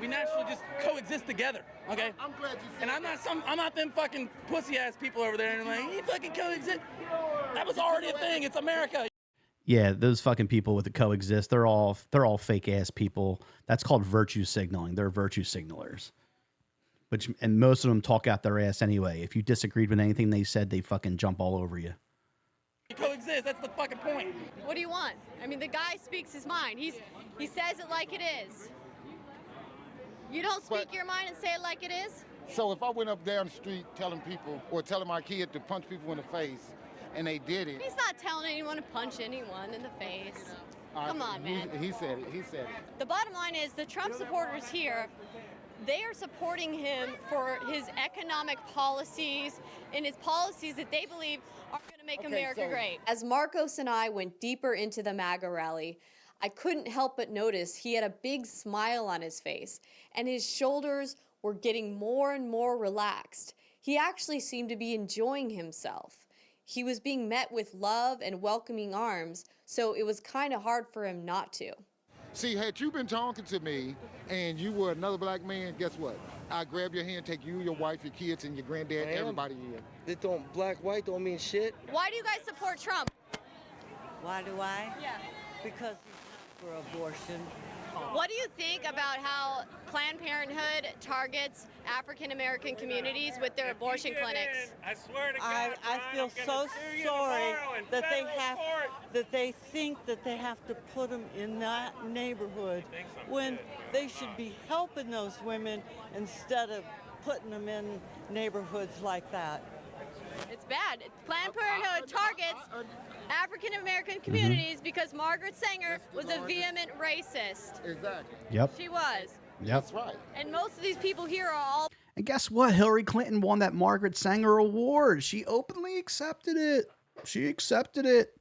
we naturally just coexist together. Okay? I'm glad you said And I'm not them fucking pussy ass people over there and like, you fucking coexist. That was already a thing. It's America. Yeah, those fucking people with the coexist, they're all fake ass people. That's called virtue signaling. They're virtue signalers. And most of them talk out their ass anyway. If you disagreed with anything they said, they fucking jump all over you. Coexist. That's the fucking point. What do you want? I mean, the guy speaks his mind. He says it like it is. You don't speak your mind and say it like it is? So if I went up down the street telling people or telling my kid to punch people in the face and they did it. He's not telling anyone to punch anyone in the face. Come on, man. He said it. The bottom line is the Trump supporters here, they are supporting him for his economic policies and his policies that they believe are going to make America great. As Marcos and I went deeper into the MAGA rally, I couldn't help but notice he had a big smile on his face, and his shoulders were getting more and more relaxed. He actually seemed to be enjoying himself. He was being met with love and welcoming arms, so it was kind of hard for him not to. See, had you been talking to me and you were another black man, guess what? I'd grab your hand, take you, your wife, your kids, and your granddad, everybody here. It don't, black, white don't mean shit. Why do you guys support Trump? Why do I? Yeah. Because he's not for abortion. What do you think about how Planned Parenthood targets African American communities with their abortion clinics? I swear to God, I feel so sorry that they think that they have to put them in that neighborhood when they should be helping those women instead of putting them in neighborhoods like that. It's bad. Planned Parenthood targets African American communities because Margaret Sanger was a vehement racist. Exactly. Yep. She was. Yep. That's right. And most of these people here are all. And guess what? Hillary Clinton won that Margaret Sanger Award. She openly accepted it. She accepted it.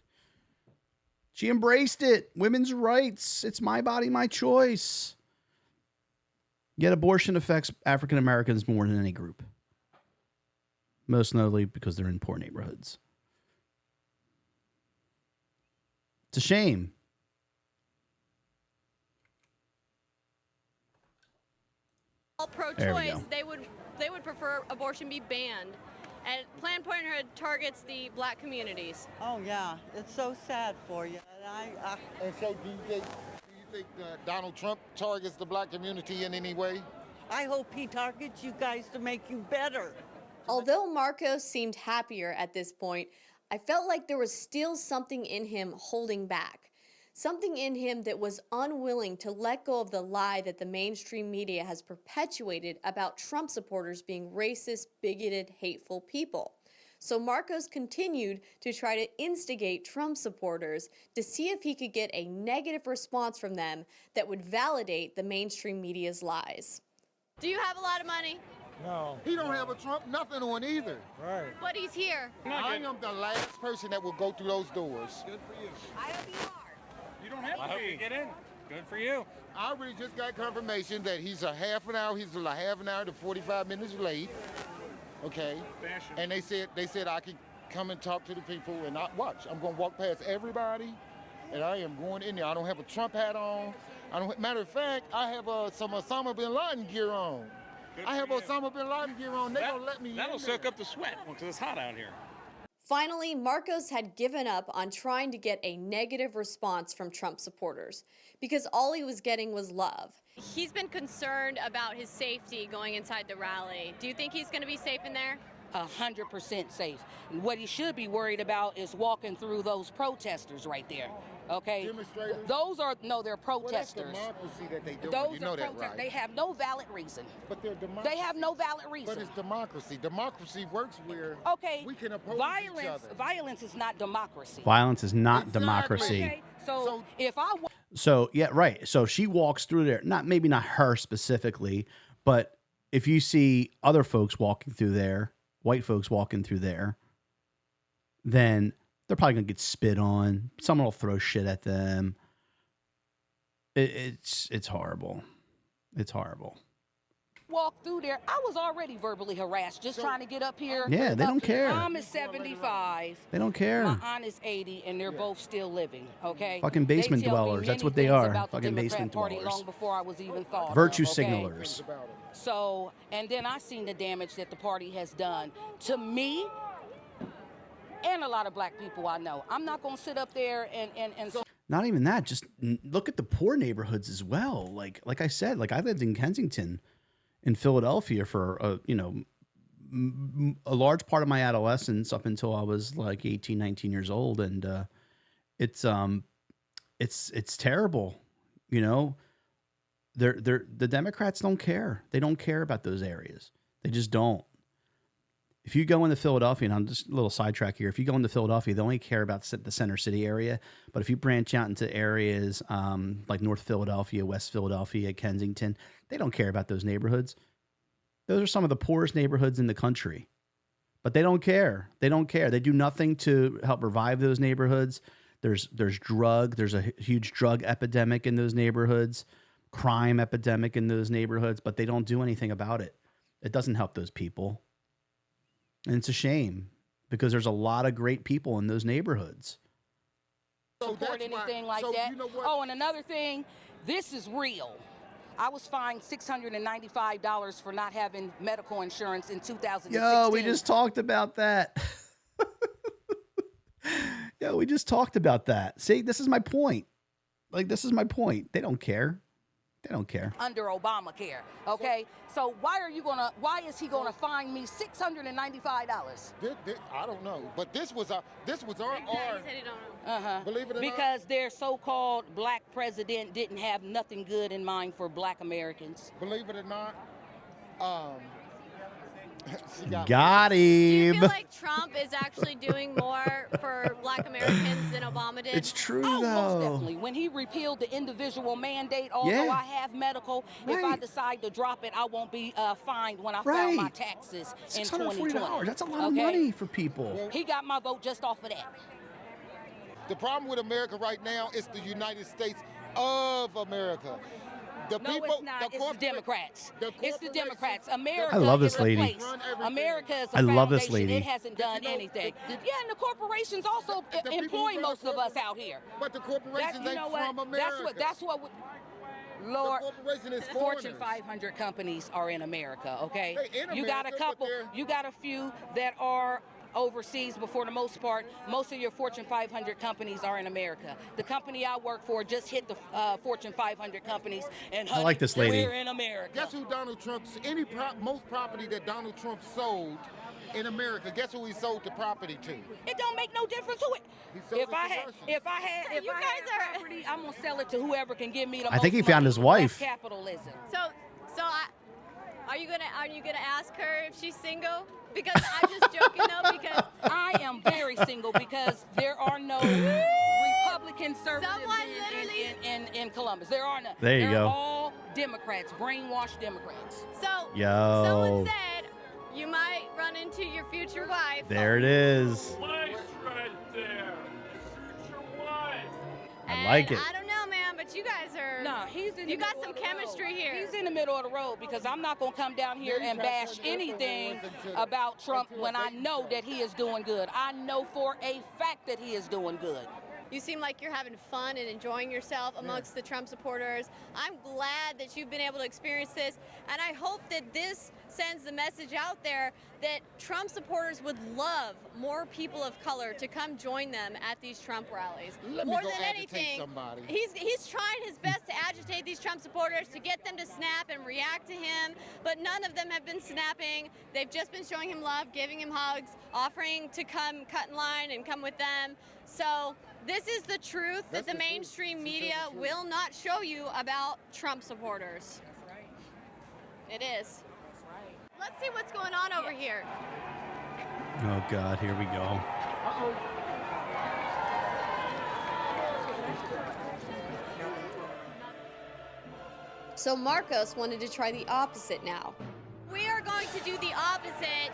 She embraced it. Women's rights. It's my body, my choice. Yet abortion affects African Americans more than any group. Most notably because they're in poor neighborhoods. It's a shame. All pro-choice, they would prefer abortion be banned. And Planned Parenthood targets the black communities. Oh yeah, it's so sad for you. And so do you think Donald Trump targets the black community in any way? I hope he targets you guys to make you better. Although Marcos seemed happier at this point, I felt like there was still something in him holding back. Something in him that was unwilling to let go of the lie that the mainstream media has perpetuated about Trump supporters being racist, bigoted, hateful people. So Marcos continued to try to instigate Trump supporters to see if he could get a negative response from them that would validate the mainstream media's lies. Do you have a lot of money? No. He don't have a Trump nothing on either. Right. But he's here. I am the last person that will go through those doors. Good for you. I hope you are. You don't have to be. Get in. Good for you. I already just got confirmation that he's a half an hour to 45 minutes late. Okay. Fashion. And they said I could come and talk to the people and not watch. I'm going to walk past everybody, and I am going in there. I don't have a Trump hat on. Matter of fact, I have some Osama bin Laden gear on. I have Osama bin Laden gear on. They don't let me in. That'll soak up the sweat because it's hot out here. Finally, Marcos had given up on trying to get a negative response from Trump supporters because all he was getting was love. He's been concerned about his safety going inside the rally. Do you think he's going to be safe in there? 100% safe. And what he should be worried about is walking through those protesters right there. Okay? Demonstrators? They're protesters. Well, that's democracy that they do. Those You know are that, protesters. right? They have no valid reason. But they're democracy. They have no valid reason. But it's democracy. Democracy works where we can oppose each other. Violence is not democracy. Violence is not democracy. Okay? So if I So, yeah, right. So she walks through there, maybe not her specifically, but if you see other folks walking through there, white folks walking through there, then they're probably going to get spit on. Someone will throw shit at them. It's horrible. It's horrible. walk through there, I was already verbally harassed just trying to get up here. Yeah, they don't care. My mom is 75. They don't care. My aunt is 80, and they're both still living. Okay. Fucking basement They tell me dwellers. That's many what they things are. about the Fucking Democrat basement Party dwellers. Long before I was even thought. Virtue of, okay? signalers. So, and then I seen the damage that the party has done to me and a lot of black people I know. I'm not gonna sit up there and so. Not even that. Just look at the poor neighborhoods as well. Like I said, like I lived in Kensington, in Philadelphia for a large part of my adolescence up until I was like 18, 19 years old, and it's terrible. You know, the Democrats don't care. They don't care about those areas. They just don't. If you go into Philadelphia, and I'm just a little sidetrack here. If you go into Philadelphia, they only care about the center city area. But if you branch out into areas like North Philadelphia, West Philadelphia, Kensington, they don't care about those neighborhoods. Those are some of the poorest neighborhoods in the country. But they don't care. They don't care. They do nothing to help revive those neighborhoods. There's a huge drug epidemic in those neighborhoods, crime epidemic in those neighborhoods, but they don't do anything about it. It doesn't help those people. And it's a shame because there's a lot of great people in those neighborhoods. Support anything like that. You know what? Oh, and another thing, this is real. I was fined $695 for not having medical insurance in 2016. Yo, we just talked about that. We just talked about that. See, this is my point. Like, this is my point. They don't care. They don't care. Under Obamacare, okay? So why is he gonna fine me $695? I don't know, but this was our. Believe it or because their so-called black president didn't have nothing good in mind for black Americans. Believe it or not, got him. Do you feel like Trump is actually doing more for black Americans than Obama did? It's true, Most though. definitely. When he repealed the individual mandate, although I have medical, if I decide to drop it, I won't be fined when I file my taxes in 2020. That's a lot of money for people. He got my vote just off of that. The problem with America right now is the United States of America. The no, people, it's not. It's the Democrats. It's the Democrats. America I love this is a lady. place. America is a I love this foundation. lady. It hasn't done anything. Yeah, and the corporations also employ most of us out here. But the corporations ain't from America. That's what. Lord, the corporation is Fortune foreigners. 500 companies are in America. Okay, They in you got a America, couple. but You got a few that are overseas, but for the most part, most of your Fortune 500 companies are in America. The company I work for just hit the Fortune 500 companies, and I like this lady. We're in America. Guess who Donald Trump's most property that Donald Trump sold in America? Guess who he sold the property to? It don't make no difference who it. If I had property, I'm gonna sell it to whoever can give me the most I think he found money. his wife. That's capitalism. Are you gonna ask her if she's single? Because I'm just joking though. Because I am very single because there are no Republican conservatives in Columbus. There are none. There you They're go. all Democrats, brainwashed Democrats. So Yo. someone said you might run into your future wife. There it is. Wife right there. Future wife. I like it. I don't know, man, but you guys are. No, he's in. You got some chemistry here. He's in the middle of the road because I'm not gonna come down here and bash anything about Trump when I know that he is doing good. I know for a fact that he is doing good. You seem like you're having fun and enjoying yourself amongst the Trump supporters. I'm glad that you've been able to experience this, and I hope that this sends the message out there that Trump supporters would love more people of color to come join them at these Trump rallies. More than anything, he's trying his best to agitate these Trump supporters, to get them to snap and react to him, but none of them have been snapping. They've just been showing him love, giving him hugs, offering to come cut in line and come with them. So this is the truth that the mainstream media will not show you about Trump supporters. It is. Let's see what's going on over here. Oh God, here we go. So Marcos wanted to try the opposite now. We are going to do the opposite.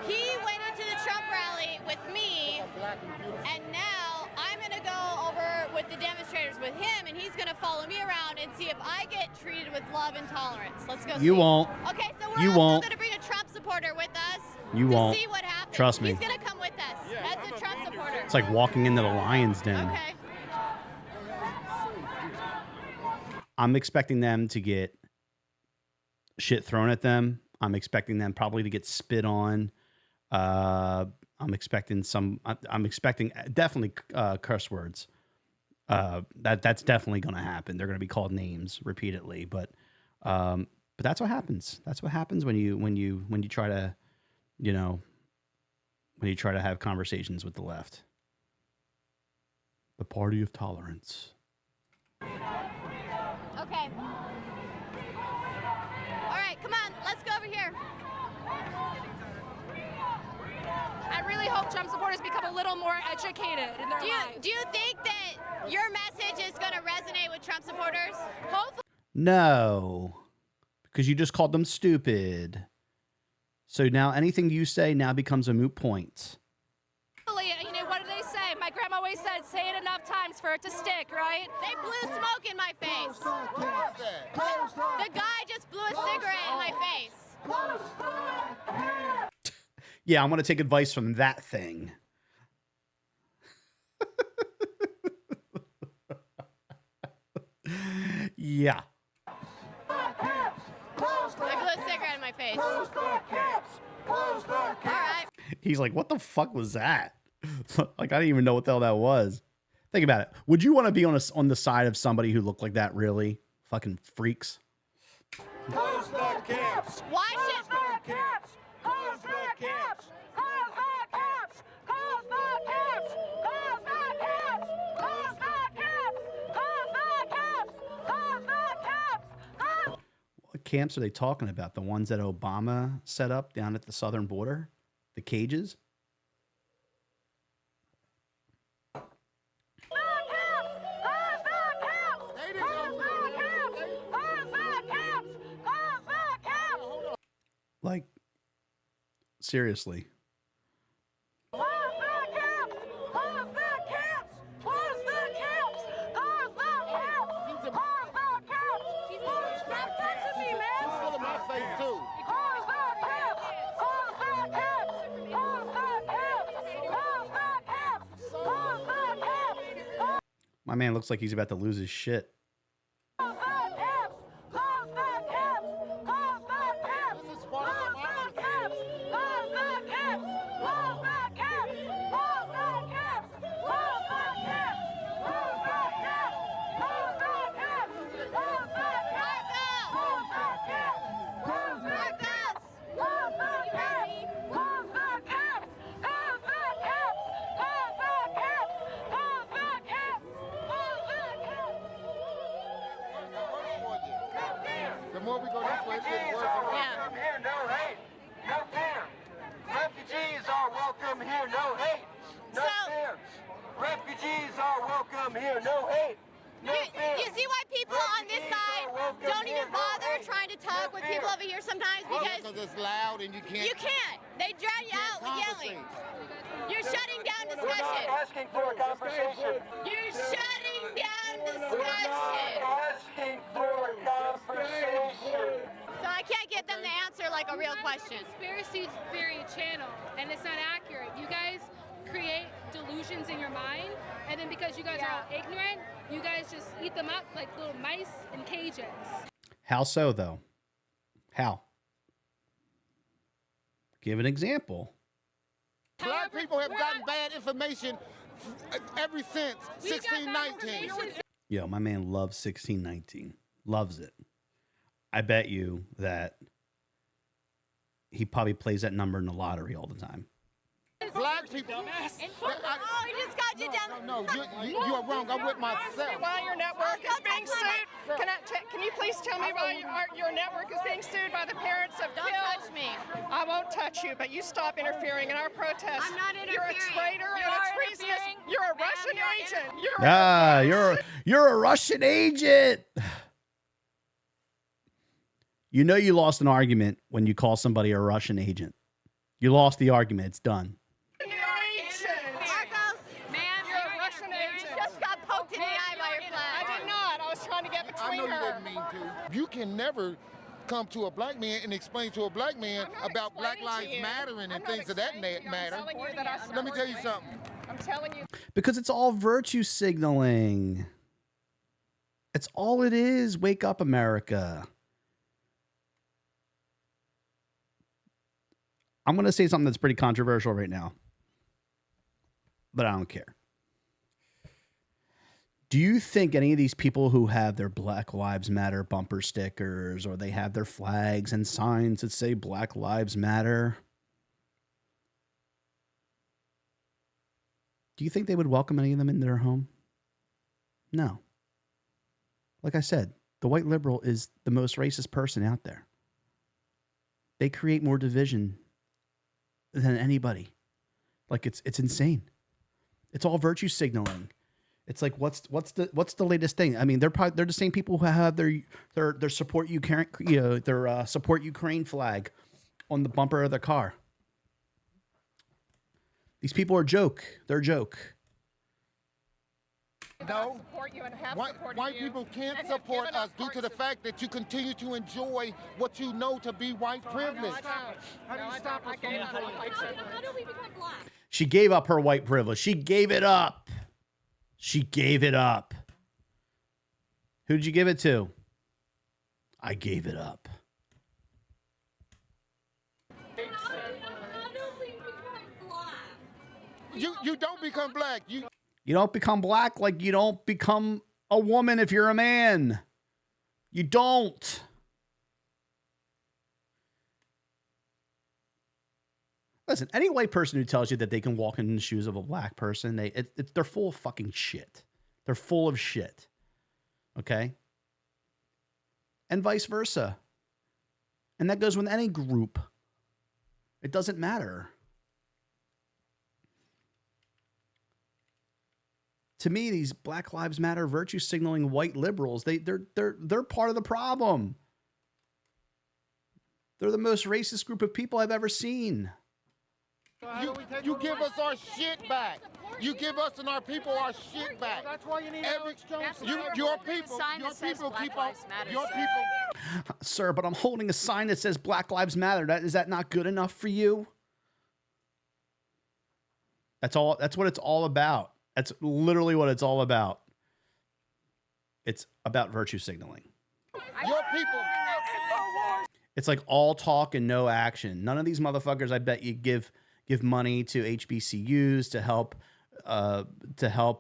He went into the Trump rally with me, and now I'm going to go over with the demonstrators with him, and he's going to follow me around and see if I get treated with love and tolerance. Let's go. You see. won't. Okay, so we're You also won't. going to bring a Trump supporter with us. You to won't. see what happens. Trust me. He's going to come with us as a Trump supporter. It's like walking into the lion's den. Okay. I'm expecting them to get shit thrown at them. I'm expecting them probably to get spit on. I'm expecting definitely curse words. That's definitely going to happen. They're going to be called names repeatedly, but that's what happens. That's what happens when you try to, when you try to have conversations with the left. The party of tolerance. Okay. All right, come on, let's go over here. I really hope Trump supporters become a little more educated in their lives. Do you think that your message is going to resonate with Trump supporters? Hopefully. No, because you just called them stupid. So now anything you say now becomes a moot point. You know, what do they say? My grandma always said, say it enough times for it to stick, right? They blew smoke in my face. The guy just blew a cigarette in my face. Yeah, I'm going to take advice from that thing. Yeah. They blew a cigarette in my face. All right. He's like, what the fuck was that? Like, I didn't even know what the hell that was. Think about it. Would you want to be on the side of somebody who looked like that, really? Fucking freaks. Close the camps. Why should camps? Close the camps. Close the camps. Close the camps. Close the camps. Close the camps. Close the camps. Close the camps. What camps are they talking about? The ones that Obama set up down at the southern border? The cages? Like, seriously. My man looks like he's about to lose his shit. The more we go this way, it worse and worse. Welcome here, no hate, no fear. Refugees are welcome here, no hate, no fear. Refugees are welcome here, no hate, no fear. You see why people on this side don't even bother trying to talk with people over here sometimes because it's loud and you can't. You can't. They drown you out with yelling. You're shutting down discussion. We're not asking for a conversation. You're shutting down discussion. We're not asking for a conversation. So I can't get them to answer like a real question. Conspiracy theory channel, and it's not accurate. You guys create delusions in your mind, and then because you guys are all ignorant, you guys just eat them up like little mice in cages. How so, though? How? Give an example. Black people have gotten bad information ever since 1619. Yo, my man loves 1619. Loves it. I bet you that he probably plays that number in the lottery all the time. Black people. Oh, he just got you down. No, you are wrong. I'm with myself. Why your network is being sued? Can you please tell me why your network is being sued by the parents of Don't killed? touch me. I won't touch you, but you stop interfering in our protest. I'm not You're a interfering. traitor You and a are treasonous. interfering. You're a Ma'am, Russian you're agent. You're a Russian agent. You know you lost an argument when you call somebody a Russian agent. You lost the argument. It's done. Marcos, ma'am, You're a Russian agent. You just got poked in the eye by your flag. I did not. I was trying to get I between know you her. didn't mean to. You can never come to a black man and explain to a black man about Black Lives Mattering and things of that matter. Let me tell you something. I'm telling you. Because it's all virtue signaling. It's all it is. Wake up, America. I'm going to say something that's pretty controversial right now, but I don't care. Do you think any of these people who have their Black Lives Matter bumper stickers or they have their flags and signs that say Black Lives Matter, do you think they would welcome any of them into their home? No. Like I said, the white liberal is the most racist person out there. They create more division than anybody. Like it's insane. It's all virtue signaling. It's like what's the latest thing? I mean, they're the same people who have their support Ukraine, their support Ukraine flag on the bumper of their car. These people are a joke. They're a joke. No, Support you and have supported white you people can't and have support given us due to the fact that you continue to enjoy what you know to be white privilege. How do you stop us from enjoying white privilege? How do we become black? She gave up her white privilege. She gave it up. She gave it up. Who did you give it to? I gave it up. You don't become black. You don't become black like you don't become a woman if you're a man. You don't. Listen, any white person who tells you that they can walk in the shoes of a black person, they're full of fucking shit. They're full of shit. Okay? And vice versa. And that goes with any group. It doesn't matter. To me, these Black Lives Matter virtue signaling white liberals, they're part of the problem. They're the most racist group of people I've ever seen. You give us our shit back. You give us and our people our shit back. That's why you need your people keep on. Your people. Sir, but I'm holding a sign that says Black Lives Matter. Is that not good enough for you? That's all. That's what it's all about. That's literally what it's all about. It's about virtue signaling. Your people. It's like all talk and no action. None of these motherfuckers, I bet you, give money to HBCUs to help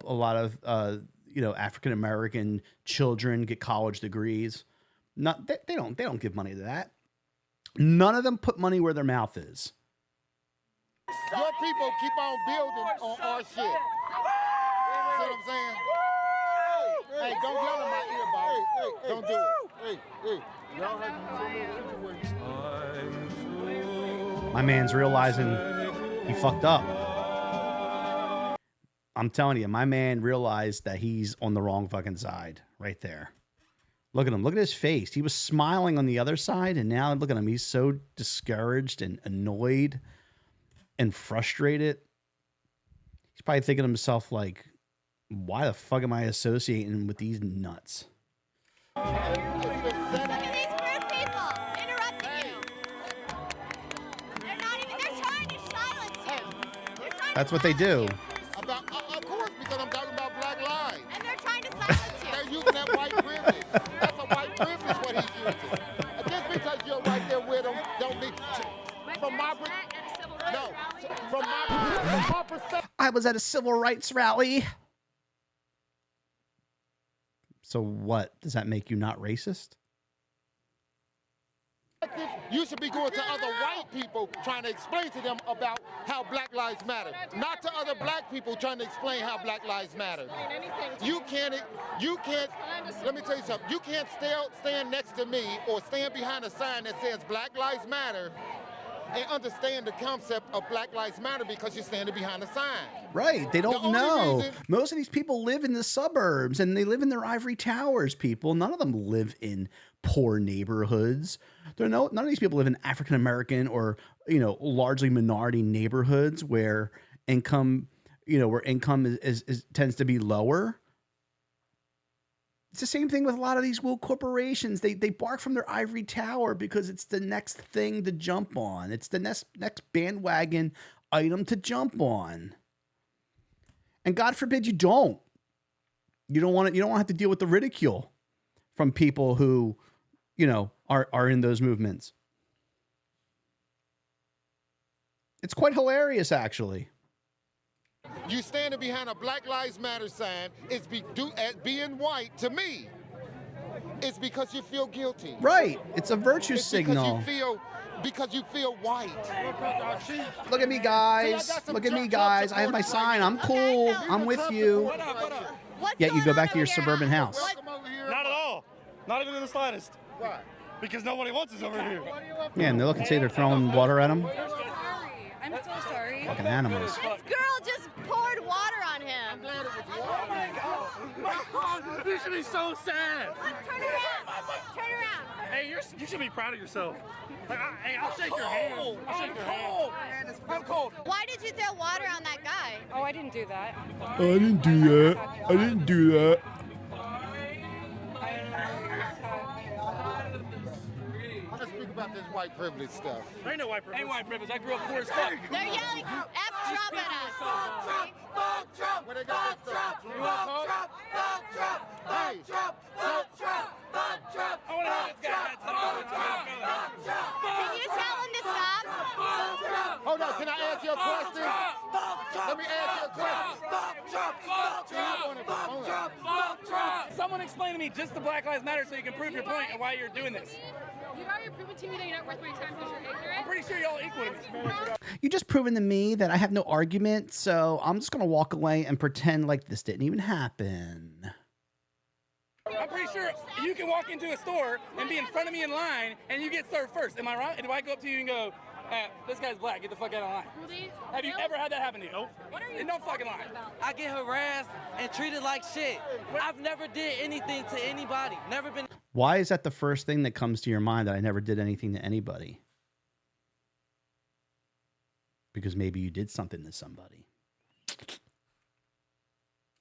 a lot of African American children get college degrees. They don't give money to that. None of them put money where their mouth is. Your people keep on building on our shit. See what I'm saying? Hey, don't yell in my ear, boss. Don't do it. My man's realizing he fucked up. I'm telling you, my man realized that he's on the wrong fucking side right there. Look at him. Look at his face. He was smiling on the other side, and now look at him. He's so discouraged and annoyed and frustrated. He's probably thinking to himself, like, why the fuck am I associating with these nuts? Look at these rude people interrupting you. They're trying to silence you. That's what they do. Of course, because I'm talking about Black lives. And they're trying to silence you. They're using that white privilege. That's a white privilege what he's using. Just because you're right there with them, don't mean from my perspective. I was at a civil rights rally. So what? Does that make you not racist? You should be going to other white people trying to explain to them about how Black Lives Matter, not to other black people trying to explain how Black Lives Matter. You can't, let me tell you something, you can't stand next to me or stand behind a sign that says Black Lives Matter and understand the concept of Black Lives Matter because you're standing behind a sign. Right. They don't know. Most of these people live in the suburbs and they live in their ivory towers, people. None of them live in poor neighborhoods. None of these people live in African American or, largely minority neighborhoods where income tends to be lower. It's the same thing with a lot of these woke corporations. They bark from their ivory tower because it's the next thing to jump on. It's the next bandwagon item to jump on. And God forbid you don't. You don't want to have to deal with the ridicule from people who, are in those movements. It's quite hilarious, actually. You standing behind a Black Lives Matter sign is being white to me. It's because you feel guilty. Right. It's a virtue signal. Because you feel white. Look at me, guys. Look at me, guys. I have my sign. I'm cool. I'm with you. Yet you go back to your suburban house. Not at all. Not even in the slightest. Why? Because nobody wants us over here. Yeah, and they look and say they're throwing water at them. I'm so sorry. Fucking animals. This girl just poured water on him. Oh my God. You should be so sad. Turn around. Hey, you should be proud of yourself. Hey, I'll shake your hand. I'll shake your hand. I'm cold. Why did you throw water on that guy? Oh, I didn't do that. I didn't do that. Let's speak about this white privilege stuff. There ain't no white privilege. Ain't white privilege. I grew up poor as fuck. They're yelling F Trump at us. Fuck Trump. Where they got this stuff? You want Trump? Fuck Trump. Fuck Trump. Fuck Trump. Fuck Trump. I want to hear this guy. Can you tell him to stop? Hold on. Can I ask you a question? Let me ask you a question. Trump! Fuck Trump! Fuck Trump! Fuck Trump! Someone explain to me just the Black Lives Matter so you can prove your point and why you're doing this. You've already proven to me that you're not worth my time because you're ignorant. I'm pretty sure y'all equal to me. You just proven to me that I have no argument, so I'm just going to walk away and pretend like this didn't even happen. I'm pretty sure you can walk into a store and be in front of me in line and you get served first. Am I wrong? And do I go up to you and go, this guy's black, get the fuck out of line? Have you ever had that happen to you? Nope. No fucking line. I get harassed and treated like shit. I've never did anything to anybody. Never been. Why is that the first thing that comes to your mind, that I never did anything to anybody? Because maybe you did something to somebody.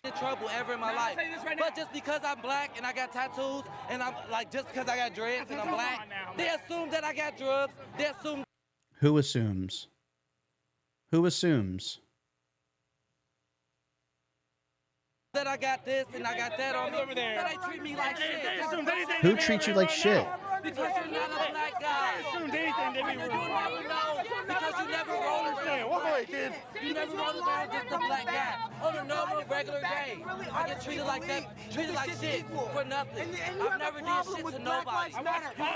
In trouble ever in my life. But just because I'm black and I got tattoos and I'm like, just because I got dreads and I'm black, they assume that I got drugs. They assume. Who assumes? Who assumes? That I got this and I got that on me. Over there. That they treat me like shit. Who treats you like shit? Because you're not a black guy. Assumed anything to be rude. Because you never roll around. Walk away, kid. You never roll around just a black guy. On a normal, regular day, I get treated like that, treated like shit for nothing. I've never did shit to nobody.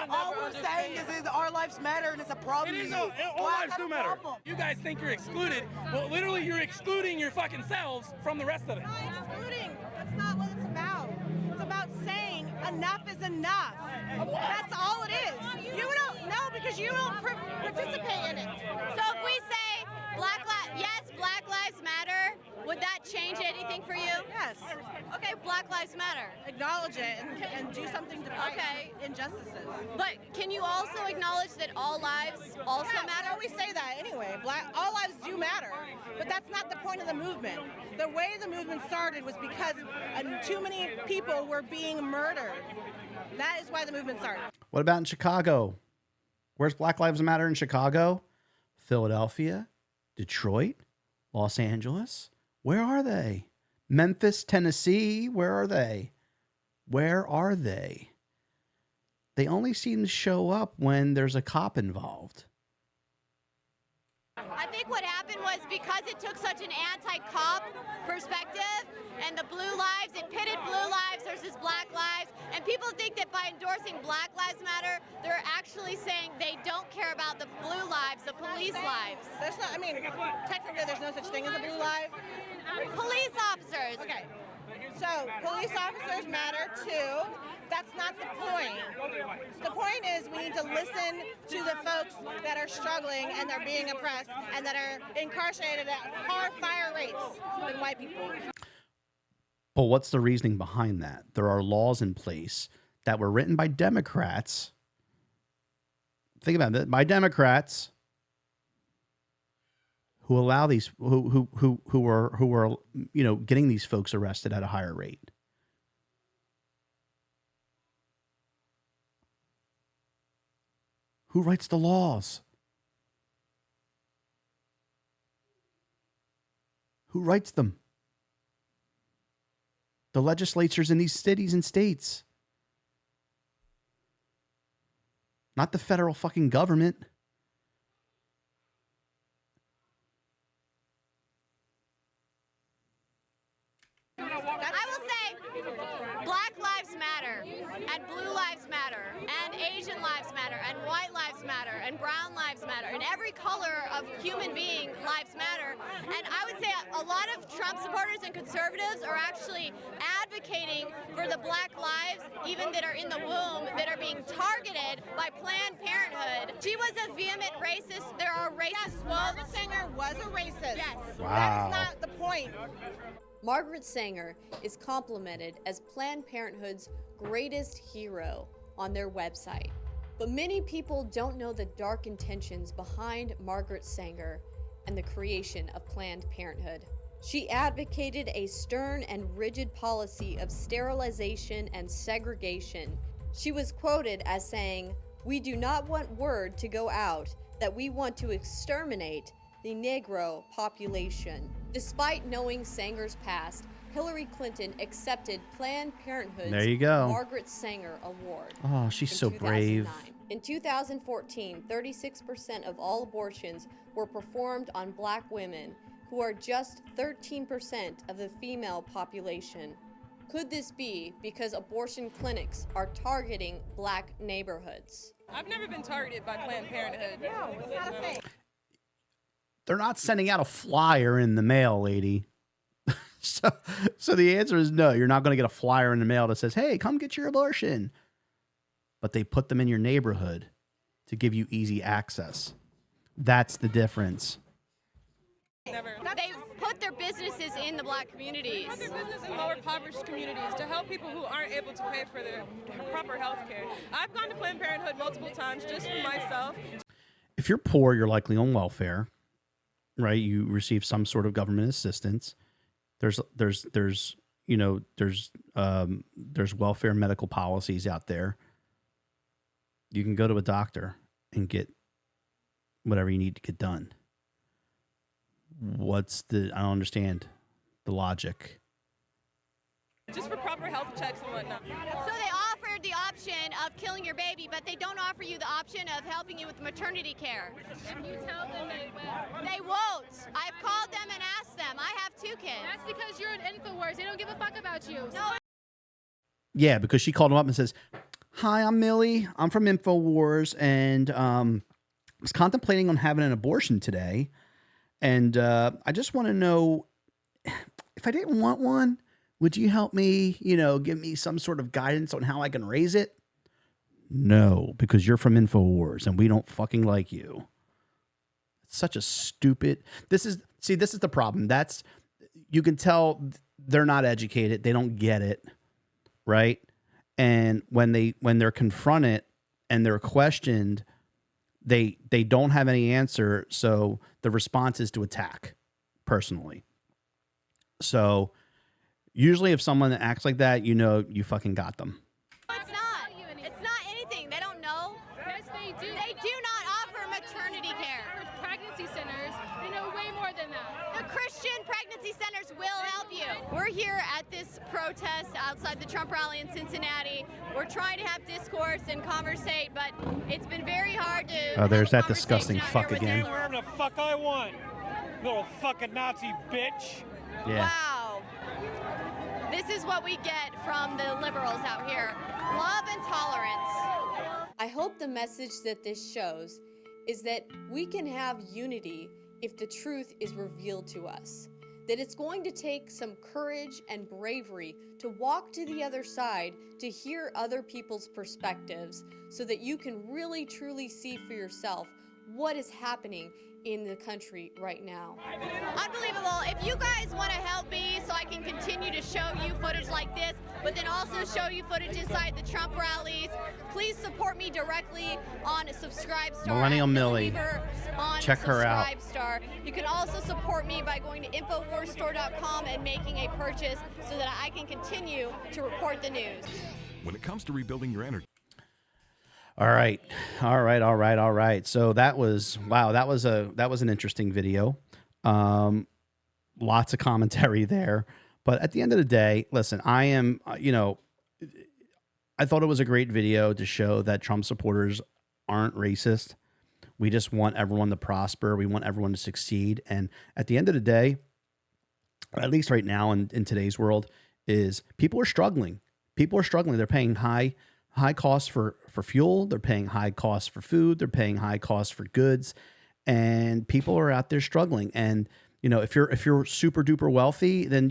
All we're saying is our lives matter and it's a problem. It is. All lives do matter. You guys think you're excluded. Well, literally, you're excluding your fucking selves from the rest of it. Excluding. That's not what it's about. It's about saying enough is enough. That's all it is. You don't know because you don't participate in it. So if we say yes, Black Lives Matter, would that change anything for you? Yes. Okay, Black Lives Matter. Acknowledge it and do something to fight injustices. But can you also acknowledge that all lives also matter? We always say that anyway. All lives do matter, but that's not the point of the movement. The way the movement started was because too many people were being murdered. That is why the movement started. What about in Chicago? Where's Black Lives Matter in Chicago? Philadelphia? Detroit? Los Angeles? Where are they? Memphis, Tennessee? Where are they? Where are they? They only seem to show up when there's a cop involved. I think what happened was because it took such an anti-cop perspective and the blue lives, it pitted blue lives versus black lives, and people think that by endorsing Black Lives Matter, they're actually saying they don't care about the blue lives, the police lives. There's not, I mean, technically there's no such thing as a blue life. Police officers. Okay. So police officers matter too. That's not the point. The point is we need to listen to the folks that are struggling and they're being oppressed and that are incarcerated at far higher rates than white people. Well, what's the reasoning behind that? There are laws in place that were written by Democrats. Think about it, by Democrats who allow these who are getting these folks arrested at a higher rate. Who writes the laws? Who writes them? The legislatures in these cities and states. Not the federal fucking government. I will say Black Lives Matter and Blue Lives Matter and Asian Lives Matter and White Lives Matter and Brown Lives Matter and every color of human being lives matter. And I would say a lot of Trump supporters and conservatives are actually advocating for the black lives, even that are in the womb, that are being targeted by Planned Parenthood. She was a vehement racist. There are racist quotes. Margaret Sanger was a racist. Yes. Wow. That is not the point. Margaret Sanger is complimented as Planned Parenthood's greatest hero on their website. But many people don't know the dark intentions behind Margaret Sanger and the creation of Planned Parenthood. She advocated a stern and rigid policy of sterilization and segregation. She was quoted as saying, "We do not want word to go out that we want to exterminate the Negro population." Despite knowing Sanger's past, Hillary Clinton accepted Planned Parenthood's There you go. Margaret Sanger Award. Oh, she's so brave. In 2014, 36% of all abortions were performed on black women, who are just 13% of the female population. Could this be because abortion clinics are targeting black neighborhoods? I've never been targeted by Planned Parenthood. No, it's not a thing. They're not sending out a flyer in the mail, lady. So the answer is no. You're not going to get a flyer in the mail that says, hey, come get your abortion. But they put them in your neighborhood to give you easy access. That's the difference. Never. They put their businesses in the black communities. Put their business in lower impoverished communities to help people who aren't able to pay for their proper health care. I've gone to Planned Parenthood multiple times just for myself. If you're poor, you're likely on welfare, right? You receive some sort of government assistance. There's welfare medical policies out there. You can go to a doctor and get whatever you need to get done. I don't understand the logic. Just for proper health checks and whatnot. So they offered the option of killing your baby, but they don't offer you the option of helping you with maternity care. If you tell them, they will. They won't. I've called them and asked them. I have 2 kids. That's because you're an InfoWars. They don't give a fuck about you. No. Yeah, because she called him up and says, hi, I'm Millie. I'm from InfoWars, and I was contemplating on having an abortion today. And I just want to know, if I didn't want one, would you help me, give me some sort of guidance on how I can raise it? No, because you're from InfoWars and we don't fucking like you. It's such a stupid. This is the problem. You can tell they're not educated. They don't get it, right? And when they're confronted and they're questioned, they don't have any answer. So the response is to attack personally. So usually if someone acts like that, you fucking got them. It's not. It's not anything. They don't know. Yes, they do. They do not offer maternity care. Pregnancy centers, they know way more than that. The Christian pregnancy centers will help you. We're here at this protest outside the Trump rally in Cincinnati. We're trying to have discourse and conversate, but it's been very hard to. Oh, there's that disgusting fuck again. Wherever the fuck I want, little fucking Nazi bitch. Yeah. Wow. This is what we get from the liberals out here. Love and tolerance. I hope the message that this shows is that we can have unity if the truth is revealed to us. That it's going to take some courage and bravery to walk to the other side, to hear other people's perspectives, so that you can really truly see for yourself what is happening in the country right now. Unbelievable. If you guys want to help me so I can continue to show you footage like this, but then also show you footage inside the Trump rallies, please support me directly on Subscribestar. Millennial Millie. Check her out. Subscribestar. You can also support me by going to InfoWarsStore.com and making a purchase so that I can continue to report the news. When it comes to rebuilding your energy. All right. So that was an interesting video. Lots of commentary there, but at the end of the day, listen, I thought it was a great video to show that Trump supporters aren't racist. We just want everyone to prosper. We want everyone to succeed. And at the end of the day, at least right now in today's world, is people are struggling. They're paying high costs for fuel. They're paying high costs for food. They're paying high costs for goods, and people are out there struggling. And if you're super duper wealthy, then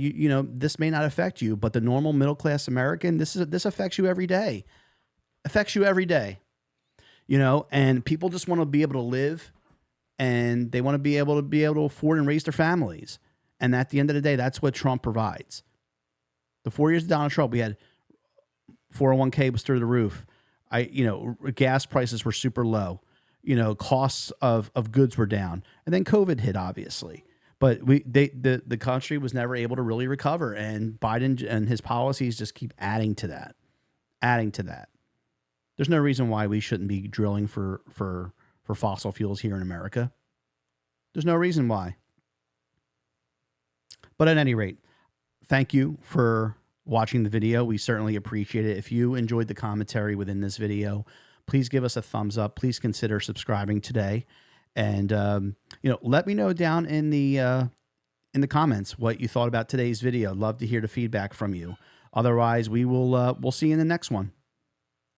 this may not affect you. But the normal middle class American, this affects you every day. And people just want to be able to live, and they want to be able to afford and raise their families. And at the end of the day, that's what Trump provides. The 4 years of Donald Trump, we had 401k was through the roof. Gas prices were super low. Costs of goods were down, and then COVID hit, obviously. But the country was never able to really recover, and Biden and his policies just keep adding to that. There's no reason why we shouldn't be drilling for fossil fuels here in America. There's no reason why. But at any rate, thank you for watching the video. We certainly appreciate it. If you enjoyed the commentary within this video, please give us a thumbs up. Please consider subscribing today. And, let me know down in the in the comments what you thought about today's video. Love to hear the feedback from you. Otherwise, we'll see you in the next one.